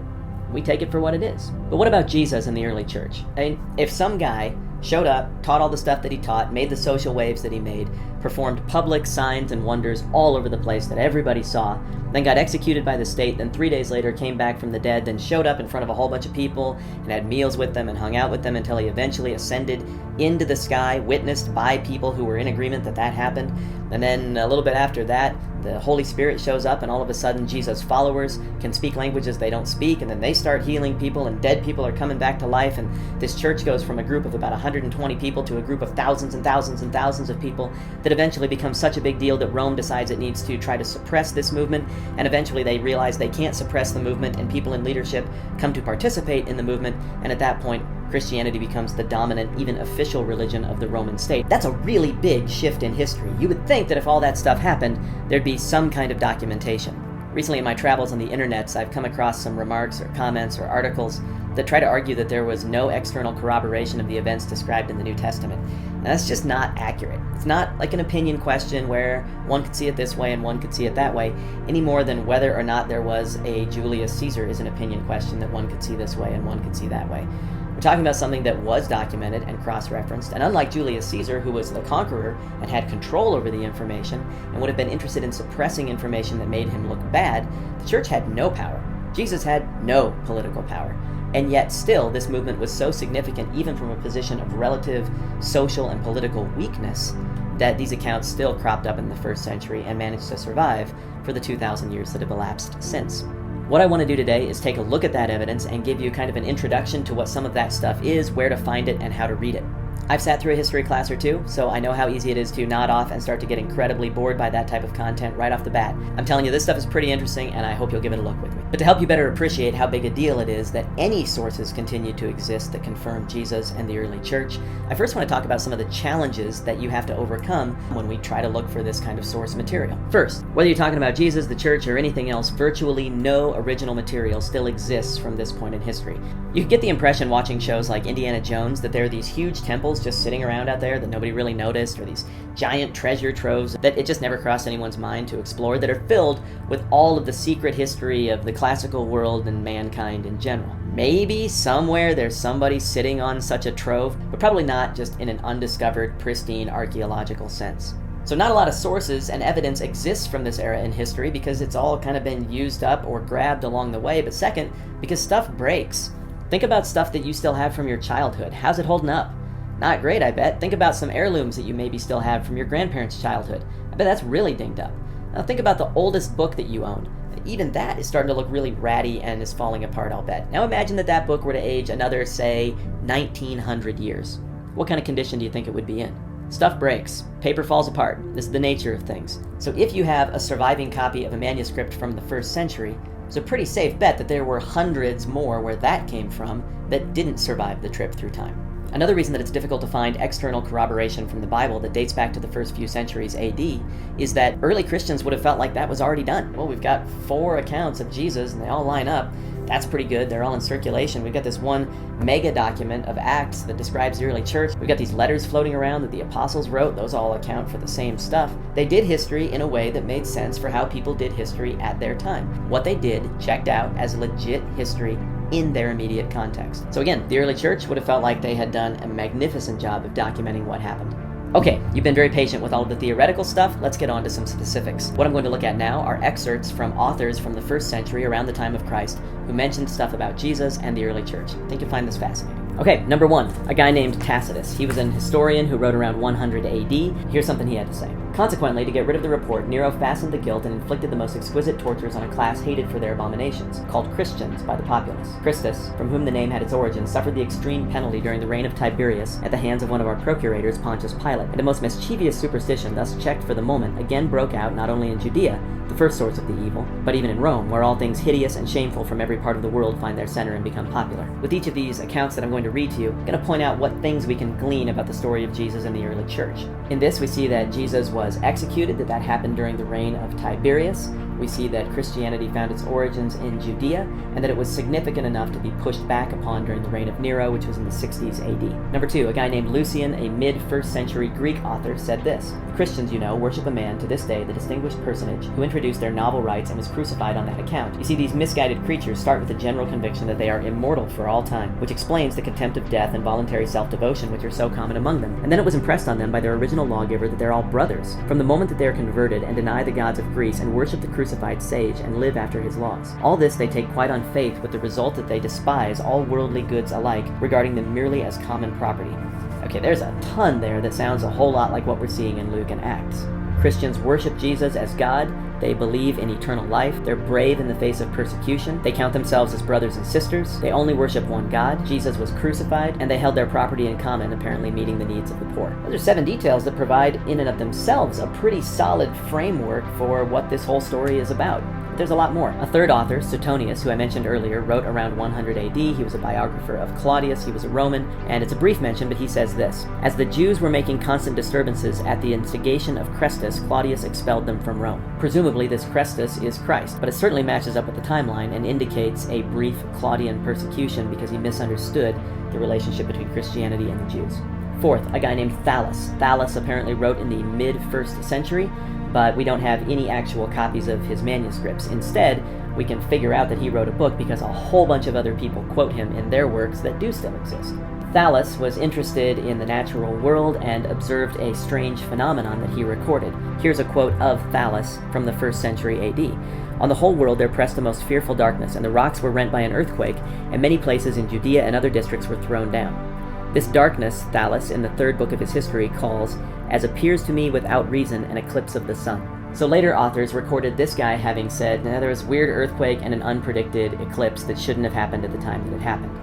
Speaker 2: we take it for what it is. But what about Jesus in the early church? I mean, if some guy showed up, taught all the stuff that he taught, made the social waves that he made, performed public signs and wonders all over the place that everybody saw, then got executed by the state, then 3 days later came back from the dead, then showed up in front of a whole bunch of people and had meals with them and hung out with them until he eventually ascended into the sky, witnessed by people who were in agreement that that happened, and then a little bit after that, the Holy Spirit shows up and all of a sudden Jesus' followers can speak languages they don't speak, and then they start healing people and dead people are coming back to life, and this church goes from a group of about 120 people to a group of thousands and thousands and thousands of people that eventually becomes such a big deal that Rome decides it needs to try to suppress this movement, and eventually they realize they can't suppress the movement, and people in leadership come to participate in the movement, and at that point Christianity becomes the dominant, even official religion of the Roman state. That's a really big shift in history. You would think that if all that stuff happened, there'd be some kind of documentation. Recently in my travels on the internets, I've come across some remarks or comments or articles that try to argue that there was no external corroboration of the events described in the New Testament. And that's just not accurate. It's not like an opinion question where one could see it this way and one could see it that way, any more than whether or not there was a Julius Caesar is an opinion question that one could see this way and one could see that way. We're talking about something that was documented and cross-referenced, and unlike Julius Caesar, who was the conqueror and had control over the information and would have been interested in suppressing information that made him look bad, the church had no power. Jesus had no political power. And yet still, this movement was so significant, even from a position of relative social and political weakness, that these accounts still cropped up in the 1st century and managed to survive for the 2,000 years that have elapsed since. What I want to do today is take a look at that evidence and give you kind of an introduction to what some of that stuff is, where to find it, and how to read it. I've sat through a history class or two, so I know how easy it is to nod off and start to get incredibly bored by that type of content right off the bat. I'm telling you, this stuff is pretty interesting, and I hope you'll give it a look with me. But to help you better appreciate how big a deal it is that any sources continue to exist that confirm Jesus and the early church, I first want to talk about some of the challenges that you have to overcome when we try to look for this kind of source material. First, whether you're talking about Jesus, the church, or anything else, virtually no original material still exists from this point in history. You could get the impression watching shows like Indiana Jones that there are these huge temples just sitting around out there that nobody really noticed, or these giant treasure troves that it just never crossed anyone's mind to explore, that are filled with all of the secret history of the classical world and mankind in general. Maybe somewhere there's somebody sitting on such a trove, but probably not just in an undiscovered, pristine archaeological sense. So not a lot of sources and evidence exists from this era in history because it's all kind of been used up or grabbed along the way, but second, because stuff breaks. Think about stuff that you still have from your childhood. How's it holding up? Not great, I bet. Think about some heirlooms that you maybe still have from your grandparents' childhood. I bet that's really dinged up. Now think about the oldest book that you own. Even that is starting to look really ratty and is falling apart, I'll bet. Now imagine that that book were to age another, say, 1900 years. What kind of condition do you think it would be in? Stuff breaks. Paper falls apart. This is the nature of things. So if you have a surviving copy of a manuscript from the 1st century, it's a pretty safe bet that there were hundreds more where that came from that didn't survive the trip through time. Another reason that it's difficult to find external corroboration from the Bible that dates back to the first few centuries AD is that early Christians would have felt like that was already done. Well, we've got 4 accounts of Jesus and they all line up. That's pretty good. They're all in circulation. We've got this one mega document of Acts that describes the early church. We've got these letters floating around that the apostles wrote. Those all account for the same stuff. They did history in a way that made sense for how people did history at their time. What they did checked out as legit history in their immediate context. So again, the early church would have felt like they had done a magnificent job of documenting what happened. Okay, you've been very patient with all of the theoretical stuff. Let's get on to some specifics. What I'm going to look at now are excerpts from authors from the 1st century around the time of Christ who mentioned stuff about Jesus and the early church. I think you'll find this fascinating. Okay, number 1, a guy named Tacitus. He was an historian who wrote around 100 AD. Here's something he had to say. Consequently, to get rid of the report, Nero fastened the guilt and inflicted the most exquisite tortures on a class hated for their abominations, called Christians by the populace. Christus, from whom the name had its origin, suffered the extreme penalty during the reign of Tiberius at the hands of one of our procurators, Pontius Pilate, and a most mischievous superstition, thus checked for the moment, again broke out not only in Judea, the first source of the evil, but even in Rome, where all things hideous and shameful from every part of the world find their center and become popular. With each of these accounts that I'm going to read to you, I'm going to point out what things we can glean about the story of Jesus and the early church. In this, we see that Jesus was executed, that happened during the reign of Tiberius. We see that Christianity found its origins in Judea, and that it was significant enough to be pushed back upon during the reign of Nero, which was in the 60s AD. Number 2, a guy named Lucian, a mid-1st century Greek author, said this: Christians, you know, worship a man to this day, the distinguished personage who introduced their novel rites and was crucified on that account. You see, these misguided creatures start with the general conviction that they are immortal for all time, which explains the contempt of death and voluntary self-devotion which are so common among them. And then it was impressed on them by their original lawgiver that they're all brothers, from the moment that they are converted and deny the gods of Greece and worship the crucified sage and live after his laws. All this they take quite on faith, with the result that they despise all worldly goods alike, regarding them merely as common property. Okay, there's a ton there that sounds a whole lot like what we're seeing in Luke and Acts. Christians worship Jesus as God, they believe in eternal life, they're brave in the face of persecution, they count themselves as brothers and sisters, they only worship one God, Jesus was crucified, and they held their property in common, apparently meeting the needs of the poor. Those are 7 details that provide in and of themselves a pretty solid framework for what this whole story is about. There's a lot more. A third author, Suetonius, who I mentioned earlier, wrote around 100 AD. He was a biographer of Claudius. He was a Roman, and it's a brief mention, but he says this: As the Jews were making constant disturbances at the instigation of Chrestus, Claudius expelled them from Rome. Presumably this Chrestus is Christ, but it certainly matches up with the timeline and indicates a brief Claudian persecution because he misunderstood the relationship between Christianity and the Jews. Fourth, a guy named Thallus. Thallus apparently wrote in the mid-1st century, but we don't have any actual copies of his manuscripts. Instead, We can figure out that he wrote a book because a whole bunch of other people quote him in their works that do still exist. Thales was interested in the natural world and observed a strange phenomenon that he recorded. Here's a quote of Thales from the 1st century AD. On the whole world there pressed the most fearful darkness, and the rocks were rent by an earthquake, and many places in Judea and other districts were thrown down. This darkness, Thales, in the 3rd book of his history, calls, as appears to me without reason, an eclipse of the sun. So later authors recorded this guy having said, there was a weird earthquake and an unpredicted eclipse that shouldn't have happened at the time that it happened.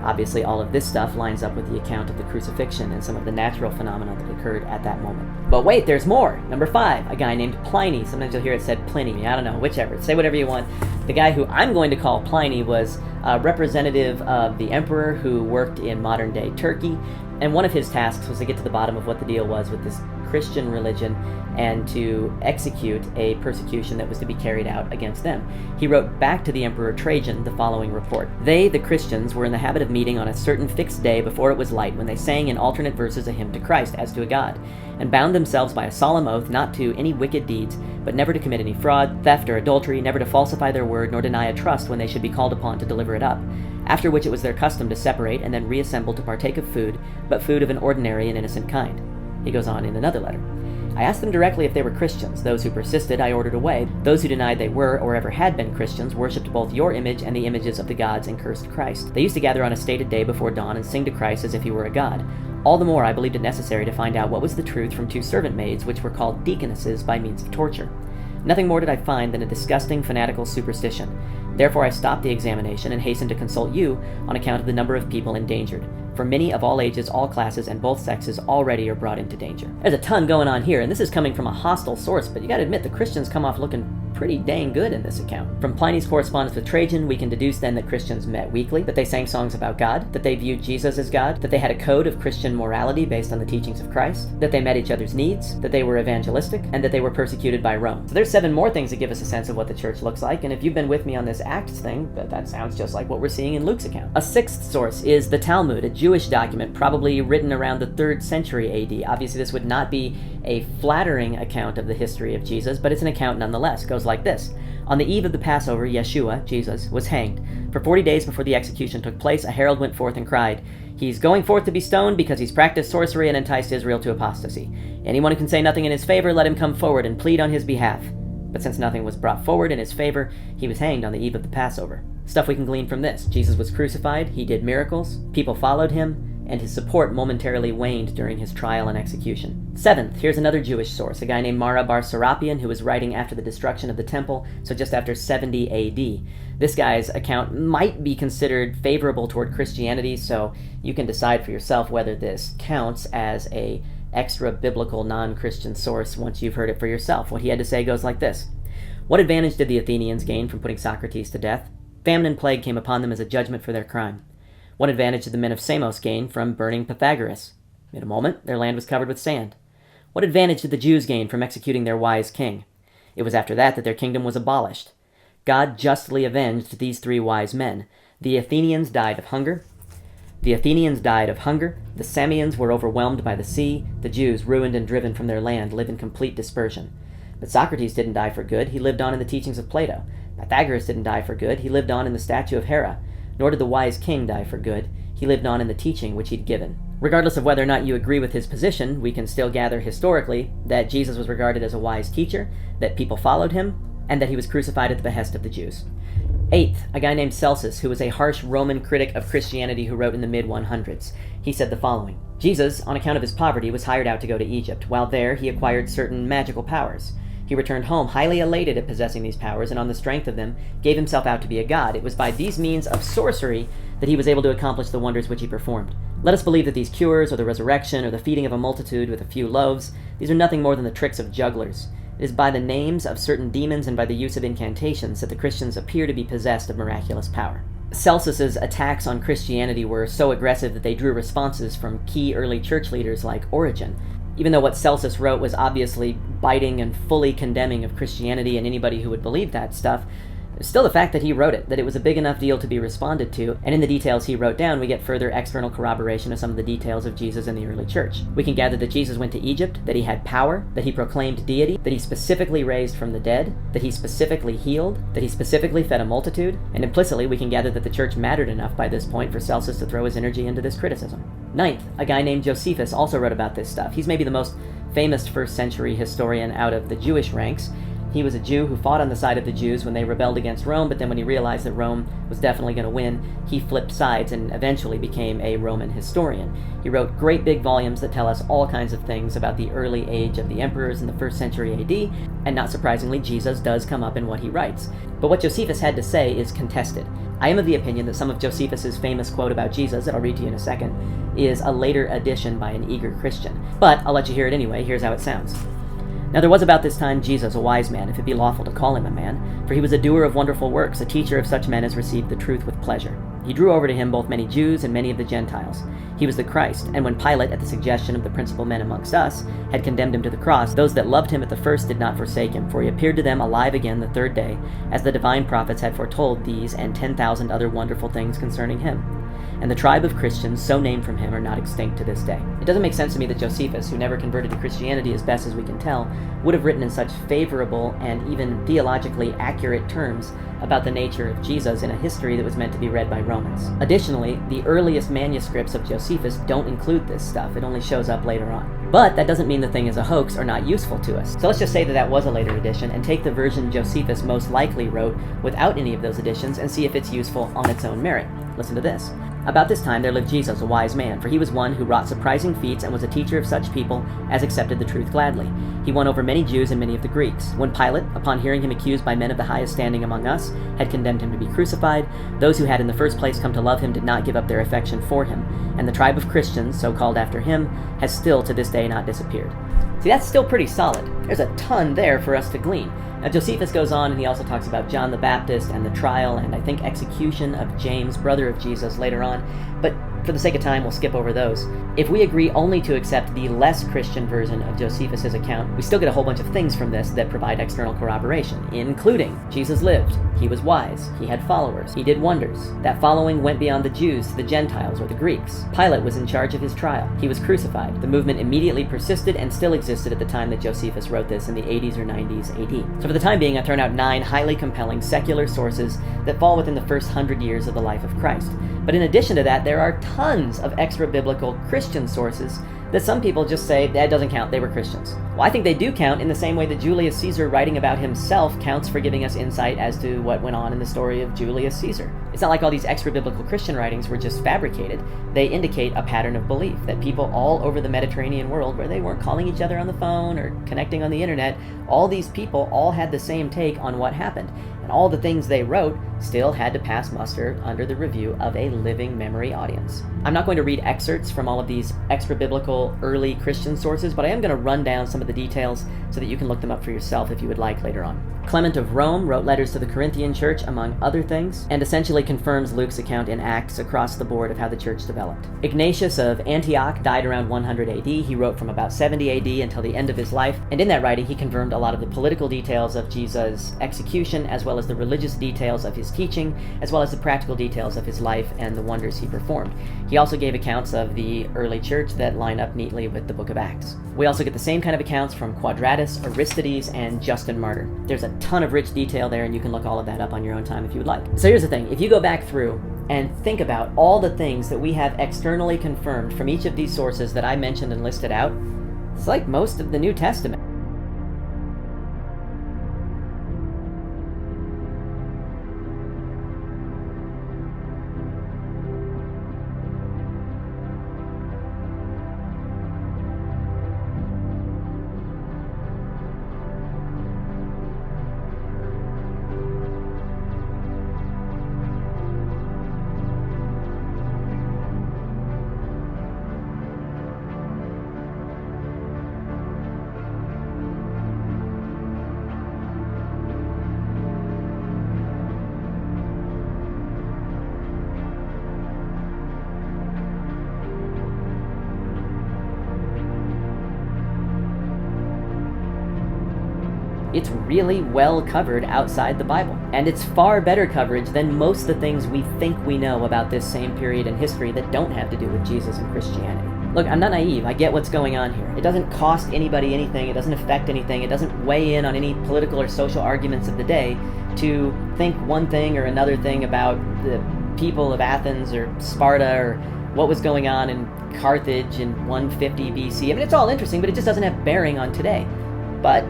Speaker 2: Obviously, all of this stuff lines up with the account of the crucifixion and some of the natural phenomena that occurred at that moment. But wait, there's more! Number 5, a guy named Pliny. Sometimes you'll hear it said Pliny. I don't know, whichever. Say whatever you want. The guy who I'm going to call Pliny was a representative of the emperor who worked in modern-day Turkey, and one of his tasks was to get to the bottom of what the deal was with this Christian religion and to execute a persecution that was to be carried out against them. He wrote back to the Emperor Trajan the following report. They, the Christians, were in the habit of meeting on a certain fixed day before it was light, when they sang in alternate verses a hymn to Christ as to a god, and bound themselves by a solemn oath not to any wicked deeds, but never to commit any fraud, theft, or adultery, never to falsify their word, nor deny a trust when they should be called upon to deliver it up. After which it was their custom to separate and then reassemble to partake of food, but food of an ordinary and innocent kind. He goes on in another letter. I asked them directly if they were Christians. Those who persisted I ordered away. Those who denied they were or ever had been Christians worshipped both your image and the images of the gods and cursed Christ. They used to gather on a stated day before dawn and sing to Christ as if he were a god. All the more I believed it necessary to find out what was the truth from 2 servant maids which were called deaconesses by means of torture. Nothing more did I find than a disgusting fanatical superstition. Therefore I stopped the examination and hastened to consult you on account of the number of people endangered. For many of all ages, all classes, and both sexes already are brought into danger. There's a ton going on here, and this is coming from a hostile source, but you gotta admit the Christians come off looking pretty dang good in this account. From Pliny's correspondence with Trajan, we can deduce then that Christians met weekly, that they sang songs about God, that they viewed Jesus as God, that they had a code of Christian morality based on the teachings of Christ, that they met each other's needs, that they were evangelistic, and that they were persecuted by Rome. So there's 7 more things that give us a sense of what the church looks like, and if you've been with me on this Acts thing, that sounds just like what we're seeing in Luke's account. A 6th source is the Talmud, a Jewish document probably written around the 3rd century AD. Obviously this would not be a flattering account of the history of Jesus, but it's an account nonetheless. It goes like this. On the eve of the Passover, Yeshua, Jesus, was hanged. For 40 days before the execution took place, a herald went forth and cried, "He's going forth to be stoned because he's practiced sorcery and enticed Israel to apostasy. Anyone who can say nothing in his favor, let him come forward and plead on his behalf." But since nothing was brought forward in his favor, he was hanged on the eve of the Passover. Stuff we can glean from this. Jesus was crucified, he did miracles, people followed him, and his support momentarily waned during his trial and execution. 7th, here's another Jewish source, a guy named Mara bar Serapion, who was writing after the destruction of the temple, so just after 70 AD. This guy's account might be considered favorable toward Christianity, so you can decide for yourself whether this counts as a extra-biblical non-Christian source once you've heard it for yourself. What he had to say goes like this. What advantage did the Athenians gain from putting Socrates to death? Famine and plague came upon them as a judgment for their crime. What advantage did the men of Samos gain from burning Pythagoras? In a moment, their land was covered with sand. What advantage did the Jews gain from executing their wise king? It was after that their kingdom was abolished. God justly avenged these 3 wise men. The Athenians died of hunger. The Samians were overwhelmed by the sea. The Jews, ruined and driven from their land, live in complete dispersion. But Socrates didn't die for good. He lived on in the teachings of Plato. Pythagoras didn't die for good. He lived on in the statue of Hera. Nor did the wise king die for good. He lived on in the teaching which he'd given. Regardless of whether or not you agree with his position, we can still gather historically that Jesus was regarded as a wise teacher, that people followed him, and that he was crucified at the behest of the Jews. 8th, a guy named Celsus, who was a harsh Roman critic of Christianity who wrote in the mid-100s. He said the following. Jesus, on account of his poverty, was hired out to go to Egypt. While there, he acquired certain magical powers. He returned home highly elated at possessing these powers, and on the strength of them gave himself out to be a god. It was by these means of sorcery that he was able to accomplish the wonders which he performed. Let us believe that these cures, or the resurrection, or the feeding of a multitude with a few loaves, these are nothing more than the tricks of jugglers. It is by the names of certain demons and by the use of incantations that the Christians appear to be possessed of miraculous power. Celsus's attacks on Christianity were so aggressive that they drew responses from key early church leaders like Origen. Even though what Celsus wrote was obviously biting and fully condemning of Christianity and anybody who would believe that stuff, Still the fact that he wrote it, that it was a big enough deal to be responded to, and in the details he wrote down, we get further external corroboration of some of the details of Jesus in the early church. We can gather that Jesus went to Egypt, that he had power, that he proclaimed deity, that he specifically raised from the dead, that he specifically healed, that he specifically fed a multitude, and implicitly we can gather that the church mattered enough by this point for Celsus to throw his energy into this criticism. Ninth, a guy named Josephus also wrote about this stuff. He's maybe the most famous first century historian out of the Jewish ranks. He was a Jew who fought on the side of the Jews when they rebelled against Rome, but then when he realized that Rome was definitely going to win, he flipped sides and eventually became a Roman historian. He wrote great big volumes that tell us all kinds of things about the early age of the emperors in the 1st century AD, and not surprisingly, Jesus does come up in what he writes. But what Josephus had to say is contested. I am of the opinion that some of Josephus's famous quote about Jesus, that I'll read to you in a second, is a later addition by an eager Christian. But I'll let you hear it anyway. Here's how it sounds. Now there was about this time Jesus, a wise man, if it be lawful to call him a man, for he was a doer of wonderful works, a teacher of such men as received the truth with pleasure. He drew over to him both many Jews and many of the Gentiles. He was the Christ, and when Pilate, at the suggestion of the principal men amongst us, had condemned him to the cross, those that loved him at the first did not forsake him, for he appeared to them alive again the 3rd day, as the divine prophets had foretold these and 10,000 other wonderful things concerning him. And the tribe of Christians, so named from him, are not extinct to this day. It doesn't make sense to me that Josephus, who never converted to Christianity as best as we can tell, would have written in such favorable and even theologically accurate terms about the nature of Jesus in a history that was meant to be read by Romans. Additionally, the earliest manuscripts of Josephus don't include this stuff. It only shows up later on. But that doesn't mean the thing is a hoax or not useful to us. So let's just say that that was a later edition and take the version Josephus most likely wrote without any of those additions and see if it's useful on its own merit. Listen to this. About this time there lived Jesus, a wise man, for he was one who wrought surprising feats and was a teacher of such people as accepted the truth gladly. He won over many Jews and many of the Greeks. When Pilate, upon hearing him accused by men of the highest standing among us, had condemned him to be crucified, those who had in the first place come to love him did not give up their affection for him, and the tribe of Christians, so called after him, has still to this day not disappeared. See, that's still pretty solid. There's a ton there for us to glean. Now, Josephus goes on and he also talks about John the Baptist and the trial and I think execution of James, brother of Jesus, later on, but for the sake of time, we'll skip over those. If we agree only to accept the less Christian version of Josephus's account, we still get a whole bunch of things from this that provide external corroboration, including Jesus lived, he was wise, he had followers, he did wonders. That following went beyond the Jews to the Gentiles or the Greeks. Pilate was in charge of his trial. He was crucified. The movement immediately persisted and still existed at the time that Josephus wrote this in the 80s or 90s AD. So for the time being, I've thrown out 9 highly compelling secular sources that fall within the first 100 years of the life of Christ. But in addition to that, there are tons of extra-biblical Christian sources that some people just say, that doesn't count, they were Christians. Well, I think they do count in the same way that Julius Caesar writing about himself counts for giving us insight as to what went on in the story of Julius Caesar. It's not like all these extra-biblical Christian writings were just fabricated. They indicate a pattern of belief, that people all over the Mediterranean world, where they weren't calling each other on the phone or connecting on the internet, all these people all had the same take on what happened. And all the things they wrote still had to pass muster under the review of a living memory audience. I'm not going to read excerpts from all of these extra-biblical early Christian sources, but I am going to run down some of the details so that you can look them up for yourself if you would like later on. Clement of Rome wrote letters to the Corinthian church, among other things, and essentially confirms Luke's account in Acts across the board of how the church developed. Ignatius of Antioch died around 100 AD. He wrote from about 70 AD until the end of his life, and in that writing he confirmed a lot of the political details of Jesus' execution, as well as the religious details of his teaching, as well as the practical details of his life and the wonders he performed. He also gave accounts of the early church that line up neatly with the book of Acts. We also get the same kind of accounts from Quadratus, Aristides, and Justin Martyr. There's a ton of rich detail there, and you can look all of that up on your own time if you would like. So here's the thing. If you go back through and think about all the things that we have externally confirmed from each of these sources that I mentioned and listed out, it's like most of the New Testament. It's really well covered outside the Bible. And it's far better coverage than most of the things we think we know about this same period in history that don't have to do with Jesus and Christianity. Look, I'm not naive. I get what's going on here. It doesn't cost anybody anything. It doesn't affect anything. It doesn't weigh in on any political or social arguments of the day to think one thing or another thing about the people of Athens or Sparta or what was going on in Carthage in 150 BC. I mean, it's all interesting, but it just doesn't have bearing on today. But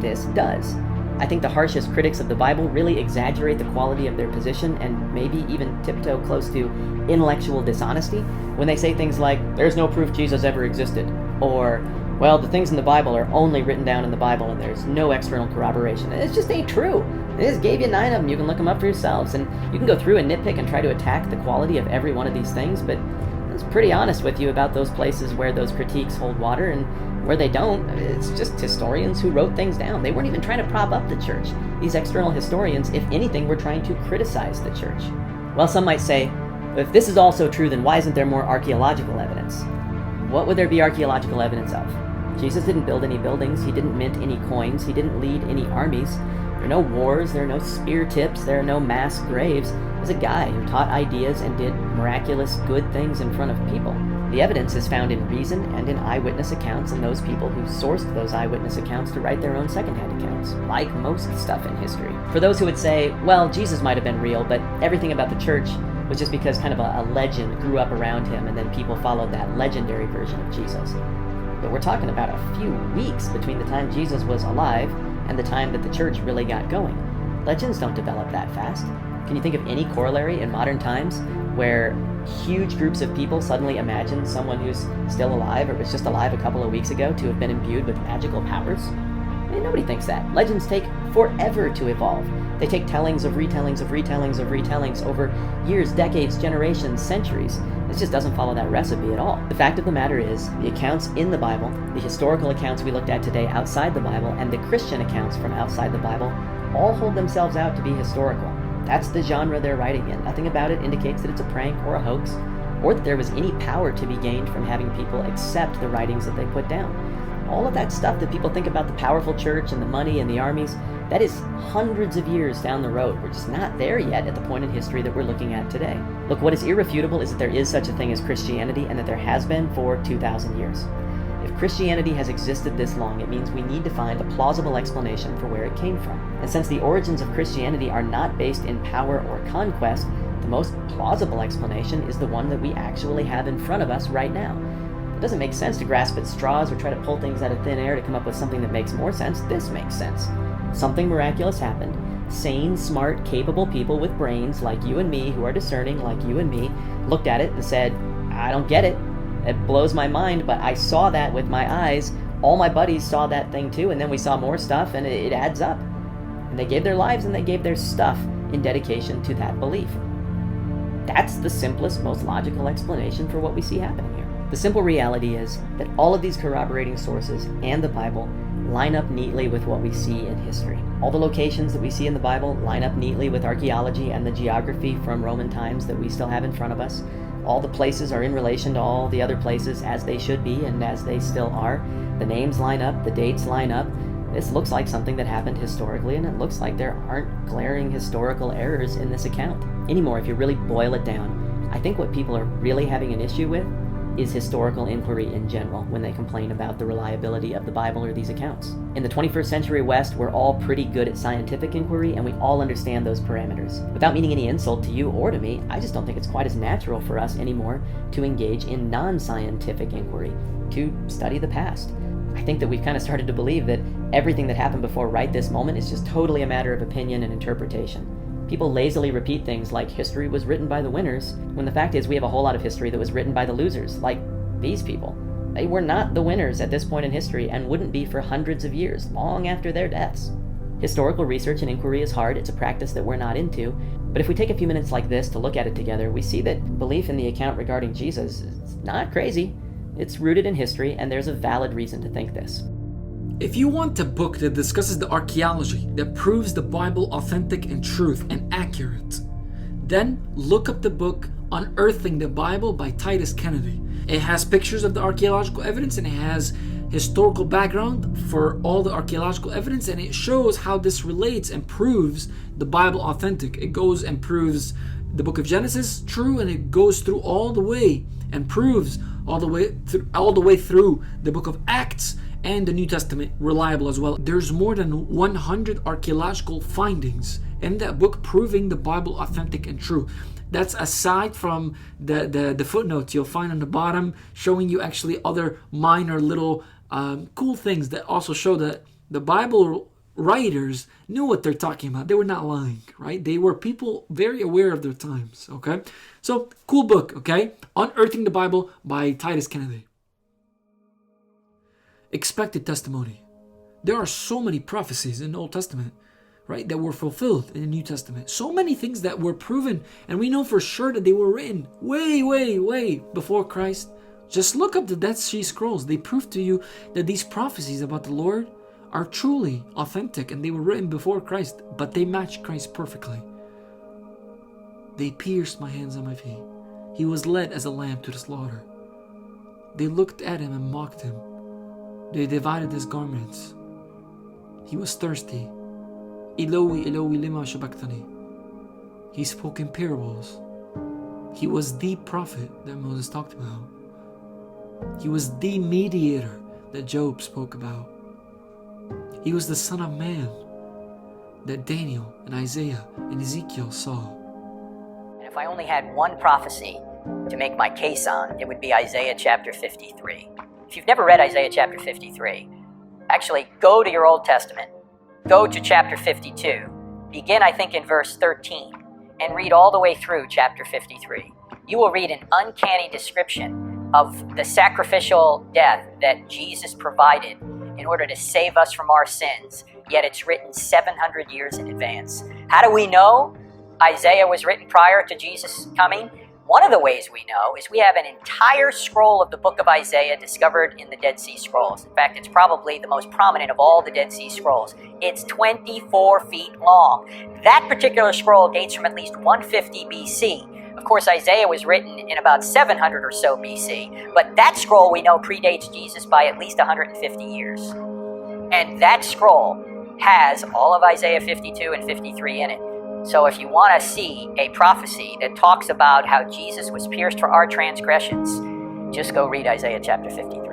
Speaker 2: this does. I think the harshest critics of the Bible really exaggerate the quality of their position and maybe even tiptoe close to intellectual dishonesty when they say things like, there's no proof Jesus ever existed, or, well, the things in the Bible are only written down in the Bible and there's no external corroboration. It just ain't true. I just gave you 9 of them. You can look them up for yourselves, and you can go through and nitpick and try to attack the quality of every one of these things, but I was pretty honest with you about those places where those critiques hold water, and where they don't, it's just historians who wrote things down. They weren't even trying to prop up the church. These external historians, if anything, were trying to criticize the church. Well, some might say, if this is also true, then why isn't there more archaeological evidence? What would there be archaeological evidence of? Jesus didn't build any buildings. He didn't mint any coins. He didn't lead any armies. There are no wars. There are no spear tips. There are no mass graves. He was a guy who taught ideas and did miraculous good things in front of people. The evidence is found in reason and in eyewitness accounts and those people who sourced those eyewitness accounts to write their own secondhand accounts, like most stuff in history. For those who would say, well, Jesus might have been real, but everything about the church was just because kind of a legend grew up around him and then people followed that legendary version of Jesus. But we're talking about a few weeks between the time Jesus was alive and the time that the church really got going. Legends don't develop that fast. Can you think of any corollary in modern times where huge groups of people suddenly imagine someone who's still alive or was just alive a couple of weeks ago to have been imbued with magical powers? I mean, nobody thinks that. Legends take forever to evolve. They take tellings of retellings of retellings of retellings over years, decades, generations, centuries. This just doesn't follow that recipe at all. The fact of the matter is, the accounts in the Bible, the historical accounts we looked at today outside the Bible, and the Christian accounts from outside the Bible all hold themselves out to be historical. That's the genre they're writing in. Nothing about it indicates that it's a prank or a hoax, or that there was any power to be gained from having people accept the writings that they put down. All of that stuff that people think about the powerful church and the money and the armies, that is hundreds of years down the road. We're just not there yet at the point in history that we're looking at today. Look, what is irrefutable is that there is such a thing as Christianity and that there has been for 2,000 years. If Christianity has existed this long, it means we need to find a plausible explanation for where it came from. And since the origins of Christianity are not based in power or conquest, the most plausible explanation is the one that we actually have in front of us right now. It doesn't make sense to grasp at straws or try to pull things out of thin air to come up with something that makes more sense. This makes sense. Something miraculous happened. Sane, smart, capable people with brains like you and me, who are discerning like you and me, looked at it and said, I don't get it. It blows my mind, but I saw that with my eyes. All my buddies saw that thing too, and then we saw more stuff, and it adds up. And they gave their lives and they gave their stuff in dedication to that belief. That's the simplest, most logical explanation for what we see happening here. The simple reality is that all of these corroborating sources and the Bible line up neatly with what we see in history. All the locations that we see in the Bible line up neatly with archaeology and the geography from Roman times that we still have in front of us. All the places are in relation to all the other places as they should be and as they still are. The names line up, the dates line up. This looks like something that happened historically, and it looks like there aren't glaring historical errors in this account. Anymore, if you really boil it down, I think what people are really having an issue with is historical inquiry in general when they complain about the reliability of the Bible or these accounts. In the 21st century West, we're all pretty good at scientific inquiry, and we all understand those parameters. Without meaning any insult to you or to me, I just don't think it's quite as natural for us anymore to engage in non-scientific inquiry, to study the past. I think that we've kind of started to believe that everything that happened before right this moment is just totally a matter of opinion and interpretation. People lazily repeat things like history was written by the winners, when the fact is we have a whole lot of history that was written by the losers, like these people. They were not the winners at this point in history and wouldn't be for hundreds of years, long after their deaths. Historical research and inquiry is hard. It's a practice that we're not into. But if we take a few minutes like this to look at it together, we see that belief in the account regarding Jesus is not crazy. It's rooted in history, and there's a valid reason to think this.
Speaker 1: If you want a book that discusses the archaeology that proves the Bible authentic in truth and accurate, then look up the book Unearthing the Bible by Titus Kennedy. It has pictures of the archaeological evidence and it has historical background for all the archaeological evidence, and it shows how this relates and proves the Bible authentic. It goes and proves the book of Genesis true, and it goes through all the way and proves all the way through the book of Acts and the New Testament reliable as well. There's more than 100 archaeological findings in that book proving the Bible authentic and true. That's aside from the footnotes you'll find on the bottom, showing you actually other minor little cool things that also show that the Bible writers knew what they're talking about. They were not lying, right? They were people very aware of their times, okay? So, cool book, okay? Unearthing the Bible by Titus Kennedy. Expected testimony. There are so many prophecies in the Old Testament, right, that were fulfilled in the New Testament. So many things that were proven, and we know for sure that they were written way before Christ. Just look up the Dead Sea Scrolls. They prove to you that these prophecies about the Lord are truly authentic, and they were written before Christ, but they match Christ perfectly. They pierced my hands and my feet. He was led as a lamb to the slaughter. They looked at him and mocked him. They divided his garments. He was thirsty. Eloi, Eloi, lima sabachthani. He spoke in parables. He was the prophet that Moses talked about. He was the mediator that Job spoke about. He was the Son of Man that Daniel and Isaiah and Ezekiel saw.
Speaker 4: And if I only had one prophecy to make my case on, it would be Isaiah chapter 53. If you've never read Isaiah chapter 53, actually go to your Old Testament, go to chapter 52, begin I think in verse 13, and read all the way through chapter 53. You will read an uncanny description of the sacrificial death that Jesus provided in order to save us from our sins, yet it's written 700 years in advance. How do we know Isaiah was written prior to Jesus coming? One of the ways we know is we have an entire scroll of the book of Isaiah discovered in the Dead Sea Scrolls. In fact, it's probably the most prominent of all the Dead Sea Scrolls. It's 24 feet long. That particular scroll dates from at least 150 BC. Of course, Isaiah was written in about 700 or so BC, but that scroll we know predates Jesus by at least 150 years. And that scroll has all of Isaiah 52 and 53 in it. So if you want to see a prophecy that talks about how Jesus was pierced for our transgressions, just go read Isaiah chapter 53.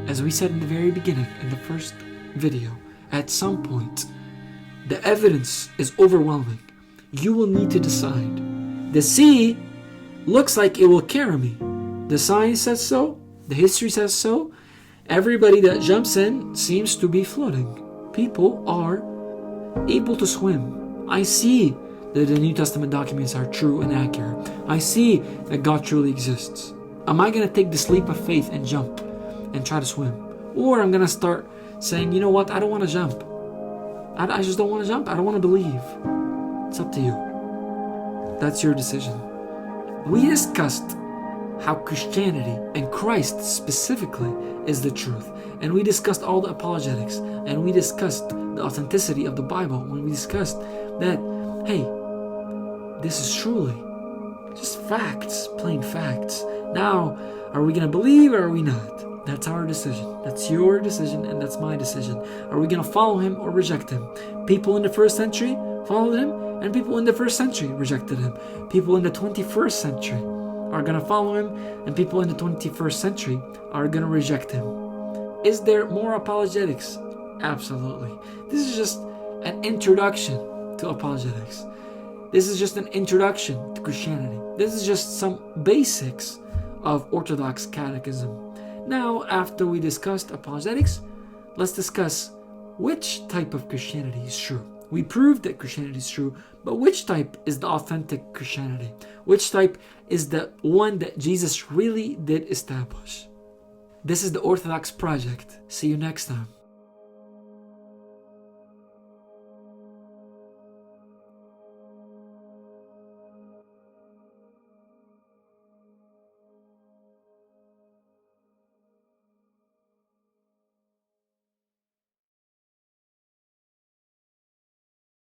Speaker 1: As we said in the very beginning, in the first video, at some point, the evidence is overwhelming. You will need to decide. The sea looks like it will carry me. The science says so. The history says so. Everybody that jumps in seems to be floating. People are able to swim. I see that the New Testament documents are true and accurate. I see that God truly exists. Am I going to take this leap of faith and jump and try to swim? Or I'm going to start saying, you know what, I don't want to jump. I just don't want to jump. I don't want to believe. It's up to you. That's your decision. We discussed how Christianity and Christ specifically is the truth. And we discussed all the apologetics. And we discussed the authenticity of the Bible. When we discussed that, hey, this is truly just facts, plain facts. Now, are we going to believe or are we not? That's our decision. That's your decision and that's my decision. Are we going to follow him or reject him? People in the first century followed him, and people in the first century rejected him. People in the 21st century are going to follow him, and people in the 21st century are going to reject him. Is there more apologetics? Absolutely. This is just an introduction to apologetics. This is just an introduction to Christianity. This is just some basics of Orthodox catechism. Now, after we discussed apologetics, let's discuss which type of Christianity is true. We proved that Christianity is true, but which type is the authentic Christianity? Which type is the one that Jesus really did establish? This is the Orthodox Project. See you next time.